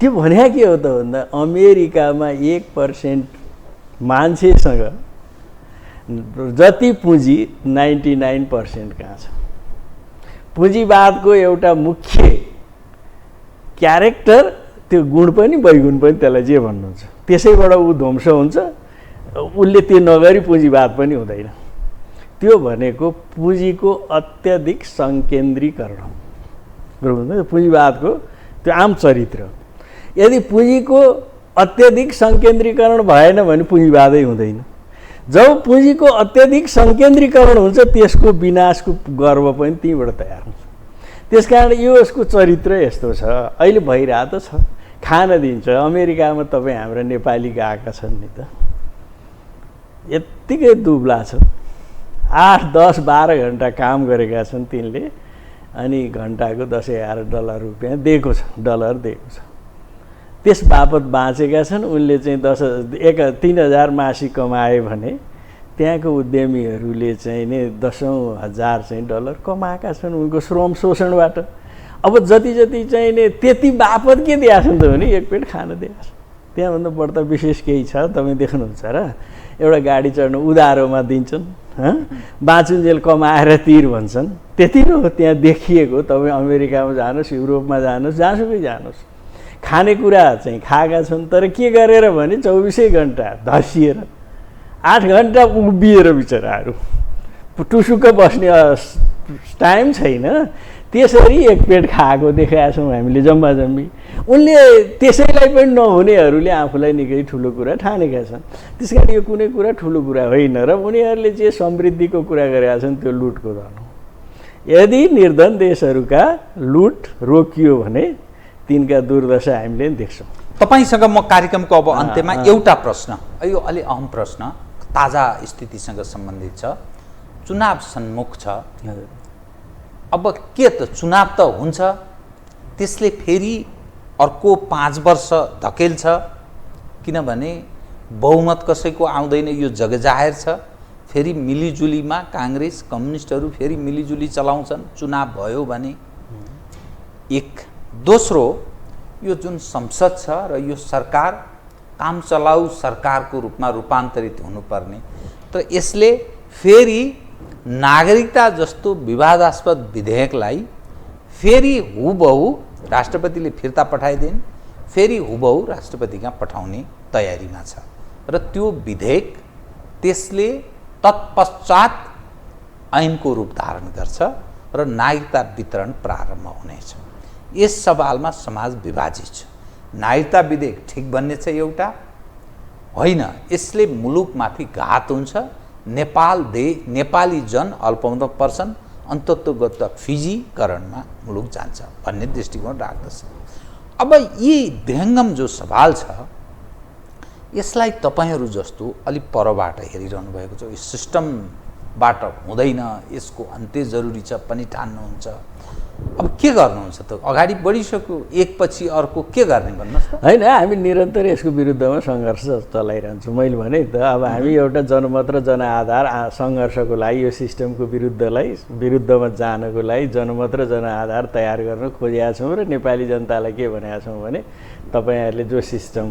त्यो भने के हो त भन्दा अमेरिकामा 1% मान्छेसँग जति पुँजी 99% कहाँ छ। पुँजीवादको एउटा मुख्य क्यारेक्टर, त्यो गुण पनि वैगुण पनि, त्यसलाई जे भन्नुहुन्छ त्यसैबाट ऊ ध्वंस हुन्छ। उसले त्यो नगरी पुँजीवाद पनि हुँदैन। त्यो भनेको पुँजीको अत्याधिक सङ्केन्द्रीकरण, पुँजीवादको त्यो आम चरित्र। यदि पुँजीको अत्याधिक सङ्केन्द्रीकरण भएन भने पुँजीवादै हुँदैन। जब पुँजीको अत्याधिक सङ्केन्द्रीकरण हुन्छ त्यसको विनाशको गर्व पनि त्यहीँबाट तयार हुन्छ। त्यसकारण यो यसको चरित्र यस्तो छ। अहिले भइरहेको त छ, खान दिन्छ। अमेरिकामा तपाईँ हाम्रा नेपाली गएका छन् नि त, यत्तिकै दुब्ला छ, 8, 10, 12 घन्टा काम गरेका छन् तिनले, अनि घन्टाको 10,000 डलर रुपियाँ दिएको छ, डलर दिएको छ। त्यस बापत बाँचेका छन्। उनले चाहिँ 3,000 मासिक कमाए भने त्यहाँको उद्यमीहरूले चाहिँ नि 10,000 चाहिँ डलर कमाएका छन् उनको श्रम शोषणबाट। अब जति जति चाहिँ नि त्यति बापत के दिएको छन् त भने एक पेट खान दिएको छ। त्यहाँभन्दा बढ्ता विशेष केही छ तपाईँ देख्नुहुन्छ र? एउटा गाडी चढ्नु उधारोमा दिन्छन्, बाँचुन्जेल कमाएर तिर भन्छन्, त्यति नै हो त्यहाँ देखिएको। तपाईँ अमेरिकामा जानुहोस्, युरोपमा जानुहोस्, जहाँसुकै जानुहोस्, खानेकुरा चाहिँ खाएका छन्। तर के गरेर भने 24 घन्टा धसिएर, 8 घन्टा उभिएर बिचराहरू, टुसुक्क बस्ने टाइम छैन। त्यसरी एक पेट खाएको देखाएका छौँ हामीले जम्मा जम्मी। उनले त्यसैलाई पनि नहुनेहरूले आफूलाई निकै ठुलो कुरा ठानेका छन्। त्यस कारण यो कुनै कुरा ठुलो कुरा होइन र उनीहरूले जे समृद्धिको कुरा गरेका छन् त्यो लुटको धन हो। यदि निर्धन देशहरूका लुट रोकियो भने तिनका दुर्दशा हामीले देख्छौँ। तपाईँसँग म कार्यक्रमको अब अन्त्यमा एउटा प्रश्न, यो अलि अहम प्रश्न, ताजा स्थितिसँग सम्बन्धित छ। चुनाव सन्मुख छ, अब के त चुनाव त हुन्छ, त्यसले फेरि अर्को 5 वर्ष धकेल्छ, किनभने बहुमत कसैको आउँदैन, यो जगजाहेर छ। फेरि मिलिजुलीमा काङ्ग्रेस कम्युनिस्टहरू फेरि मिलिजुली चलाउँछन् चुनाव भयो भने। एक दोस्रो, यो जुन संसद छ र यो सरकार काम चलाउ सरकारको रूपमा रूपान्तरित हुनुपर्ने, तर यसले फेरि नागरिकता जस्तो विवादास्पद विधेयकलाई फेरि हुबहु राष्ट्रपतिले फिर्ता पठाइदिन्, फेरि हुबहु राष्ट्रपतिकहाँ पठाउने तयारीमा छ र त्यो विधेयक त्यसले तत्पश्चात ऐनको रूप धारण गर्छ र नागरिकता वितरण प्रारम्भ हुनेछ। यस सवालमा समाज विभाजित छ। नागरिकता विधेयक ठिक बन्ने छ एउटा होइन, यसले मुलुकमाथि घात हुन्छ। नेपाली जन अल्पसङ्ख्यक पर्छन्, अन्तत्वगत फिजीकरणमा मुलुक जान्छ भन्ने दृष्टिकोण राख्दछ। अब यी विहङ्गम जो सवाल छ यसलाई तपाईँहरू जस्तो अलिक परबाट हेरिरहनु भएको छ। यो सिस्टमबाट हुँदैन, यसको अन्त्य जरुरी छ पनि ठान्नुहुन्छ। अब के गर्नुहुन्छ त? अगाडि बढिसक्यो, एकपछि अर्को के गर्ने भन्नुहोस् त? होइन, हामी निरन्तर यसको विरुद्धमा सङ्घर्ष चलाइरहन्छौँ। मैले भने त अब हामी एउटा जनमत र जनआधार सङ्घर्षको लागि यो सिस्टमको विरुद्धमा जानको लागि जनमत र जनआधार तयार गर्न खोजेका छौँ र नेपाली जनतालाई के भनेका छौँ भने तपाईँहरूले जो सिस्टम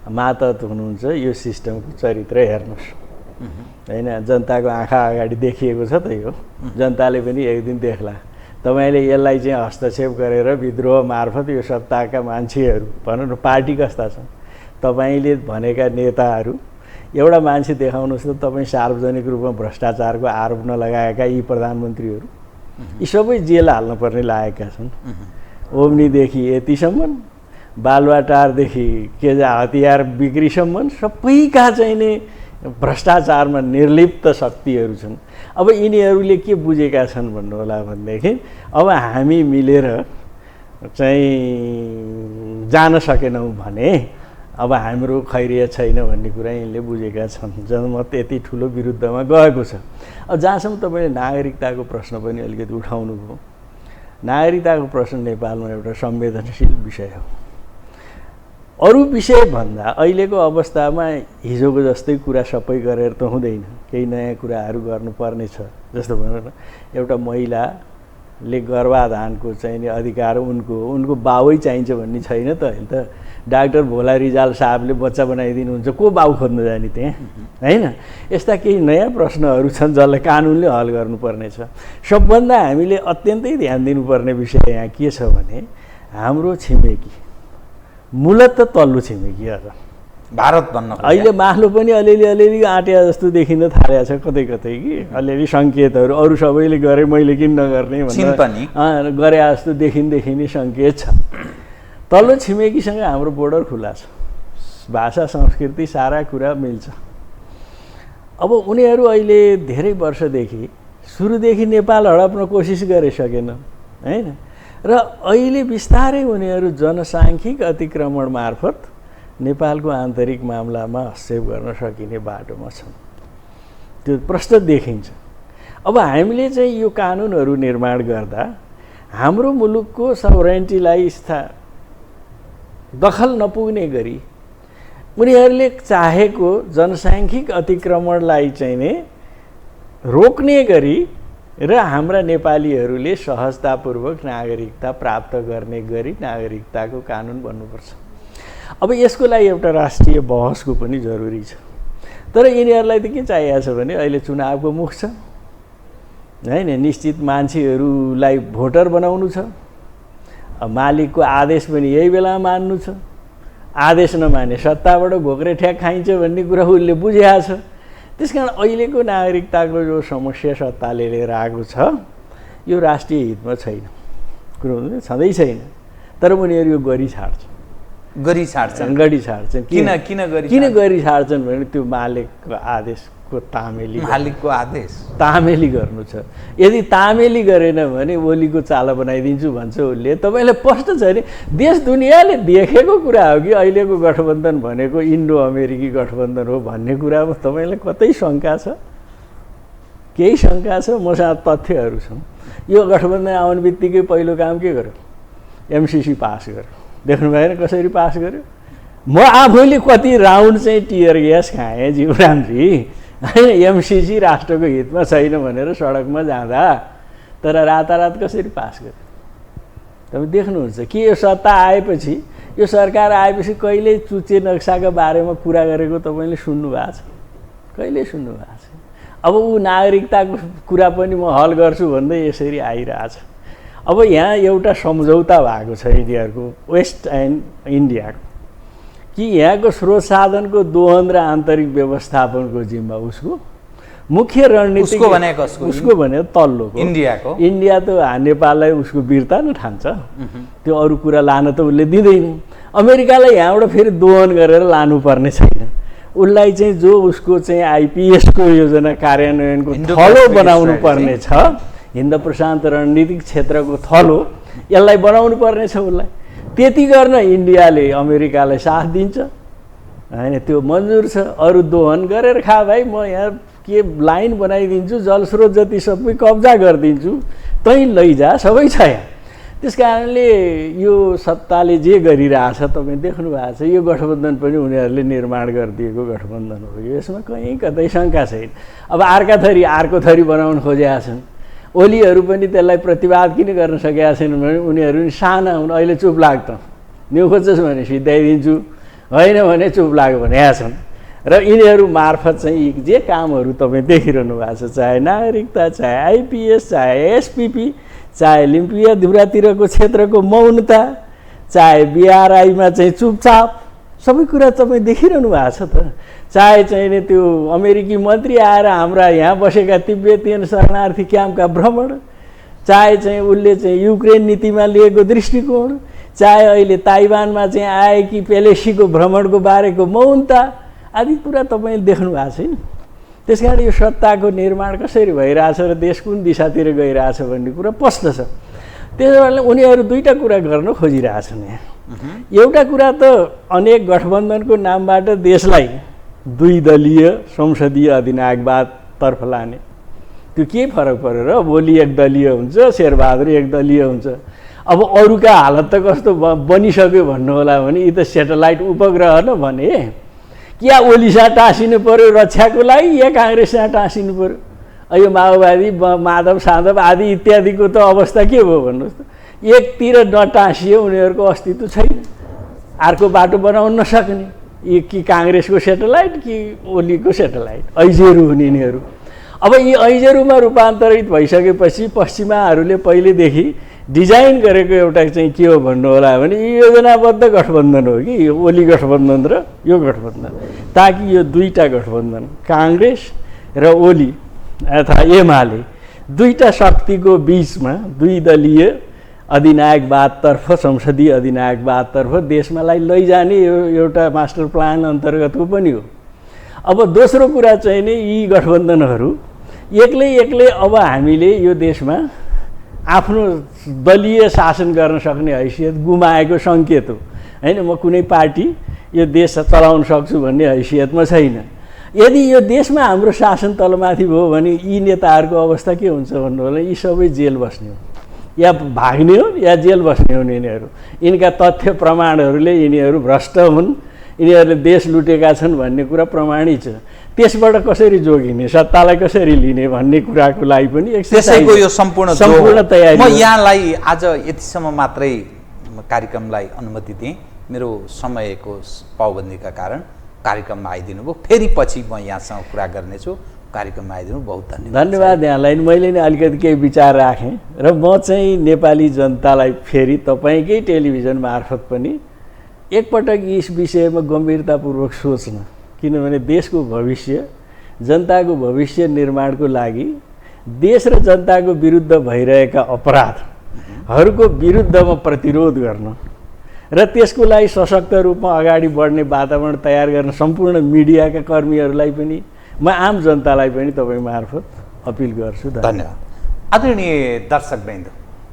मातहत हुनुहुन्छ यो सिस्टमको चरित्र हेर्नुहोस्। होइन, जनताको आँखा अगाडि देखिएको छ त यो, जनताले पनि एक दिन देख्ला। तपाईँले यसलाई चाहिँ हस्तक्षेप गरेर विद्रोह मार्फत यो सत्ताका मान्छेहरू भनौँ न, पार्टी कस्ता छन्, तपाईँले भनेका नेताहरू, एउटा मान्छे देखाउनुहोस् त तपाईँ सार्वजनिक रूपमा भ्रष्टाचारको आरोप नलगाएका यी प्रधानमन्त्रीहरू, यी सबै जेल हाल्नुपर्ने लागेका छन्। ओम्नीदेखि यतिसम्म, बालुवाटारदेखि हतियार बिक्रीसम्म सबैका चाहिँ नि भ्रष्टाचारमा निर्लिप्त शक्तिहरू छन्। अब यिनीहरूले के बुझेका छन् भन्नु होला भनेदेखि अब हामी मिलेर चाहिँ जान सकेनौँ भने अब हाम्रो खैरिया छैन भन्ने कुरा यिनले बुझेका छन्। जनमत यति ठुलो विरुद्धमा गएको छ। अब जहाँसम्म तपाईँले नागरिकताको प्रश्न पनि अलिकति उठाउनु भयो, नागरिकताको प्रश्न नेपालमा एउटा संवेदनशील विषय हो। अरू विषयभन्दा अहिलेको अवस्थामा हिजोको जस्तै कुरा सबै गरेर त हुँदैन, केही नयाँ कुराहरू गर्नुपर्ने छ। जस्तो भनौँ न, एउटा महिलाले गर्भाधानको चाहिँ नि अधिकार उनको बाउै चाहिन्छ भन्ने छैन त। अहिले त डाक्टर भोला रिजाल साहबले बच्चा बनाइदिनुहुन्छ, को बाउ खोज्न जाने त्यहाँ, होइन? यस्ता केही नयाँ प्रश्नहरू छन् जसलाई कानुनले हल गर्नुपर्ने छ। सबभन्दा हामीले अत्यन्तै ध्यान दिनुपर्ने विषय यहाँ के छ भने हाम्रो छिमेकी, मूलत तल्लो छिमेकी अझ भारत भन्न अहिले माथि पनि अलिअलि आँटिया जस्तो देखिन थालेको छ कतै कतै कि अलिअलि सङ्केतहरू। अरू सबैले गरे मैले किन नगर्ने भनेर गरे जस्तो देखिने सङ्केत छ। तल्लो छिमेकीसँग हाम्रो बोर्डर खुला छ, भाषा संस्कृति सारा कुरा मिल्छ। अब उनीहरू अहिले धेरै वर्षदेखि सुरुदेखि नेपाल हडप्न कोसिस गरिसकेन, होइन? र अहिले बिस्तारै उनीहरू जनसाङ्ख्यिक अतिक्रमण मार्फत नेपालको आन्तरिक मामलामा हस्तक्षेप गर्न सकिने बाटोमा छन्। त्यो प्रष्ट देखिन्छ। अब हामीले चाहिँ यो कानुनहरू निर्माण गर्दा हाम्रो मुलुकको सभरेन्टीलाई दखल नपुग्ने गरी उनीहरूले चाहेको जनसाङ्ख्यिक अतिक्रमणलाई चाहिँ नै रोक्ने गरी र हाम्रा नेपालीहरूले सहजतापूर्वक नागरिकता प्राप्त गर्ने गरी नागरिकताको कानुन बन्नुपर्छ। अब यसको लागि एउटा राष्ट्रिय बहसको पनि जरुरी छ। तर यिनीहरूलाई त के चाहिएको छ भने अहिले चुनावको मुख छ, होइन? निश्चित मान्छेहरूलाई भोटर बनाउनु छ। मालिकको आदेश पनि यही बेला मान्नु छ। आदेश नमाने सत्ताबाट घोक्रे ठ्याक खाइन्छ भन्ने कुरा उसले बुझेको छ। त्यस कारण अहिलेको नागरिकताको जो समस्या सत्ताले लिएर आएको छ यो राष्ट्रिय हितमा छैन, कुरो छँदै छैन। तर उनीहरू यो गरी छाड्छन्। किन गरी छाड्छन् भने त्यो मालिकको आदेशको तामेली गर्नु छ। यदि तामेली गरेन भने ओलीको चाला बनाइदिन्छु भन्छ उसले। तपाईँलाई स्पष्ट छ नि, देश दुनियाँले देखेको कुरा हो कि अहिलेको गठबन्धन भनेको इन्डो अमेरिकी गठबन्धन हो भन्ने कुरामा तपाईँलाई कतै शङ्का छ? केही शङ्का छ? मसँग तथ्यहरू छन्। यो गठबन्धन आउने बित्तिकै पहिलो काम के गर्यो? एमसिसी पास गर्यो। देख्नु भएन कसरी पास गर्यो? म आफैले कति राउन्ड चाहिँ टियर ग्यास खाएँ जीवरामजी, होइन? एमसिसी राष्ट्रको हितमा छैन भनेर सडकमा जाँदा। तर रातारात कसरी पास गर्यो तपाईँ देख्नुहुन्छ कि यो सत्ता आएपछि, यो सरकार आएपछि कहिले चुच्चे नक्साका बारेमा कुरा गरेको तपाईँले सुन्नु भएको छ? कहिले सुन्नु भएको छ? अब ऊ नागरिकताको कुरा पनि म हल गर्छु भन्दै यसरी आइरहेछ। अब यहाँ एउटा सम्झौता भएको छ यिनीहरूको वेस्ट एन्ड इन्डियाको कि यहाँको स्रोत साधनको दोहन र आन्तरिक व्यवस्थापनको जिम्मा उसको मुख्य रणनीति उसको भने तल्लोको इन्डिया त नेपाललाई उसको वीरता न ठान्छ। त्यो अरू कुरा लान त उसले दिँदैन। अमेरिकालाई यहाँबाट फेरि दोहन गरेर लानुपर्ने छैन। उसलाई चाहिँ जो उसको चाहिँ आइपिएसको योजना कार्यान्वयनको थलो बनाउनु पर्ने छ, हिन्द प्रशान्त रणनीतिक क्षेत्रको थलो, यसलाई बनाउनु पर्ने छ उसलाई। त्यति गर्न इन्डियाले अमेरिकालाई साथ दिन्छ, होइन? त्यो मन्जुर छ। अरू दोहन गरेर खा भाइ, म यहाँ के लाइन बनाइदिन्छु, जलस्रोत जति सबै कब्जा गरिदिन्छु, तैँ लैजा, सबै छ यहाँ। त्यस कारणले यो सत्ताले जे गरिरहेछ तपाईँ देख्नु भएको छ। यो गठबन्धन पनि उनीहरूले निर्माण गरिदिएको गठबन्धन हो। यसमा कहीँ कतै शङ्का छैन। अब अर्को थरी बनाउन खोजेका छन्। ओलीहरू पनि त्यसलाई प्रतिवाद किन गर्न सकेका छैनन् भने उनीहरू साना हुन्। अहिले चुप लाग्छ, न्यु खोज्छस् भने सिधाइदिन्छु, होइन भने चुप लाग्यो भनेका छन्। र यिनीहरू मार्फत चाहिँ जे कामहरू तपाईँ देखिरहनु भएको छ, चाहे नागरिकता, चाहे आइपिएस, चाहे एसपिपी, चाहे लिम्पिया धुरातिरको क्षेत्रको मौनता, चाहे बिआरआईमा चाहिँ चुपचाप, सबै कुरा तपाईँ देखिरहनु भएको छ त। चाहे चाहिँ नि त्यो अमेरिकी मन्त्री आएर हाम्रा यहाँ बसेका तिब्बतीयन शरणार्थी क्याम्पका भ्रमण, चाहे चाहिँ उसले चाहिँ युक्रेन नीतिमा लिएको दृष्टिकोण, चाहे अहिले ताइवानमा चाहिँ आएकी पेलेसीको भ्रमणको बारेको मौनता आदि कुरा तपाईँले देख्नु भएको छैन। त्यस कारण यो सत्ताको निर्माण कसरी भइरहेछ र देश कुन दिशातिर गइरहेछ भन्ने कुरा स्पष्ट छ। त्यसो भए उनीहरू दुईवटा कुरा गर्न खोजिरहेछन् यहाँ। एउटा कुरा त अनेक गठबन्धनको नामबाट देशलाई दुई दलीय संसदीय अधिनायकवादतर्फ लाने, त्यो के फरक पऱ्यो र? ओली एकदलीय हुन्छ, शेरबहादुर एकदलीय हुन्छ। अब अरूका हालत त कस्तो बनिसक्यो भन्नु होला भने यी त सेटेलाइट उपग्रह न भने, कि या ओलीसँग टाँसिनु पऱ्यो रक्षाको लागि या काङ्ग्रेससँग टाँसिनु पऱ्यो? यो माओवादी माधव साधव आदि इत्यादिको त अवस्था के भयो भन्नुहोस् त? एकतिर नटाँसियो उनीहरूको अस्तित्व छैन, अर्को बाटो बनाउन नसक्ने, कि काङ्ग्रेसको सेटेलाइट कि ओलीको सेटेलाइट, ऐजेरू हुने यिनीहरू। अब यी ऐजेरूमा रूपान्तरित भइसकेपछि पश्चिमाहरूले पहिलेदेखि डिजाइन गरेको एउटा चाहिँ के हो भन्नु होला भने योजनाबद्ध गठबन्धन हो कि यो ओली गठबन्धन र यो गठबन्धन, ताकि यो दुईवटा गठबन्धन काङ्ग्रेस र ओली अथवा एमाले दुईवटा शक्तिको बिचमा दुई दलीय अधिनायकवादतर्फ संसदीय अधिनायकवादतर्फ देशमालाई लैजाने यो एउटा मास्टर प्लान अन्तर्गतको पनि हो। अब दोस्रो कुरा चाहिँ नि यी गठबन्धनहरू एक्लै अब हामीले यो देशमा आफ्नो दलीय शासन गर्न सक्ने हैसियत गुमाएको सङ्केत हो होइन। म कुनै पार्टी यो देश चलाउन सक्छु भन्ने हैसियतमा छैन। यदि यो देशमा हाम्रो शासन तलमाथि भयो भने यी नेताहरूको अवस्था के हुन्छ भन्नु होला, यी सबै जेल बस्ने हो या भाग्ने हो या जेल बस्ने हुन् यिनीहरू। यिनका तथ्य प्रमाणहरूले यिनीहरू भ्रष्ट हुन्, यिनीहरूले देश लुटेका छन् भन्ने कुरा प्रमाणित छ। त्यसबाट कसरी जोगिने, सत्तालाई कसरी लिने भन्ने कुराको लागि पनि त्यसैको यो सम्पूर्ण तयारी। म यहाँलाई आज यतिसम्म मात्रै कार्यक्रमलाई अनुमति दिएँ, मेरो समयको पाबन्दीका कारण कार्यक्रममा आइदिनु भयो। फेरि पछि म यहाँसँग कुरा गर्नेछु, कार्यक्रममा आइदिनु बहुत धन्यवाद। धन्यवाद यहाँलाई। मैले नि अलिकति केही विचार राखेँ र म चाहिँ नेपाली जनतालाई फेरि तपाईँकै टेलिभिजन मार्फत पनि एकपटक यस विषयमा गम्भीरतापूर्वक सोच्न, किनभने देशको भविष्य, जनताको भविष्य निर्माणको लागि देश र जनताको विरुद्ध भइरहेका अपराधहरूको विरुद्धमा प्रतिरोध गर्न र त्यसको लागि सशक्त रूपमा अगाडि बढ्ने वातावरण तयार गर्न सम्पूर्ण मिडियाका कर्मीहरूलाई पनि म आम जनतालाई पनि तपाईँ मार्फत अपिल गर्छु। धन्यवाद। आदरणीय दर्शकवृन्द,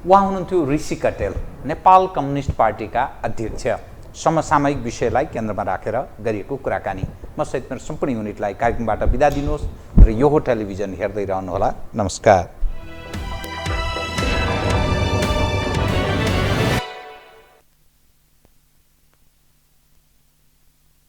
उहाँ हुनुहुन्थ्यो ऋषि कटेल, नेपाल कम्युनिस्ट पार्टीका अध्यक्ष। समसामयिक विषयलाई केन्द्रमा राखेर गरिएको कुराकानी। म सहित मेरो सम्पूर्ण युनिटलाई कार्यक्रमबाट बिदा दिनुहोस् र यो टेलिभिजन हेर्दै रहनुहोला। नमस्कार।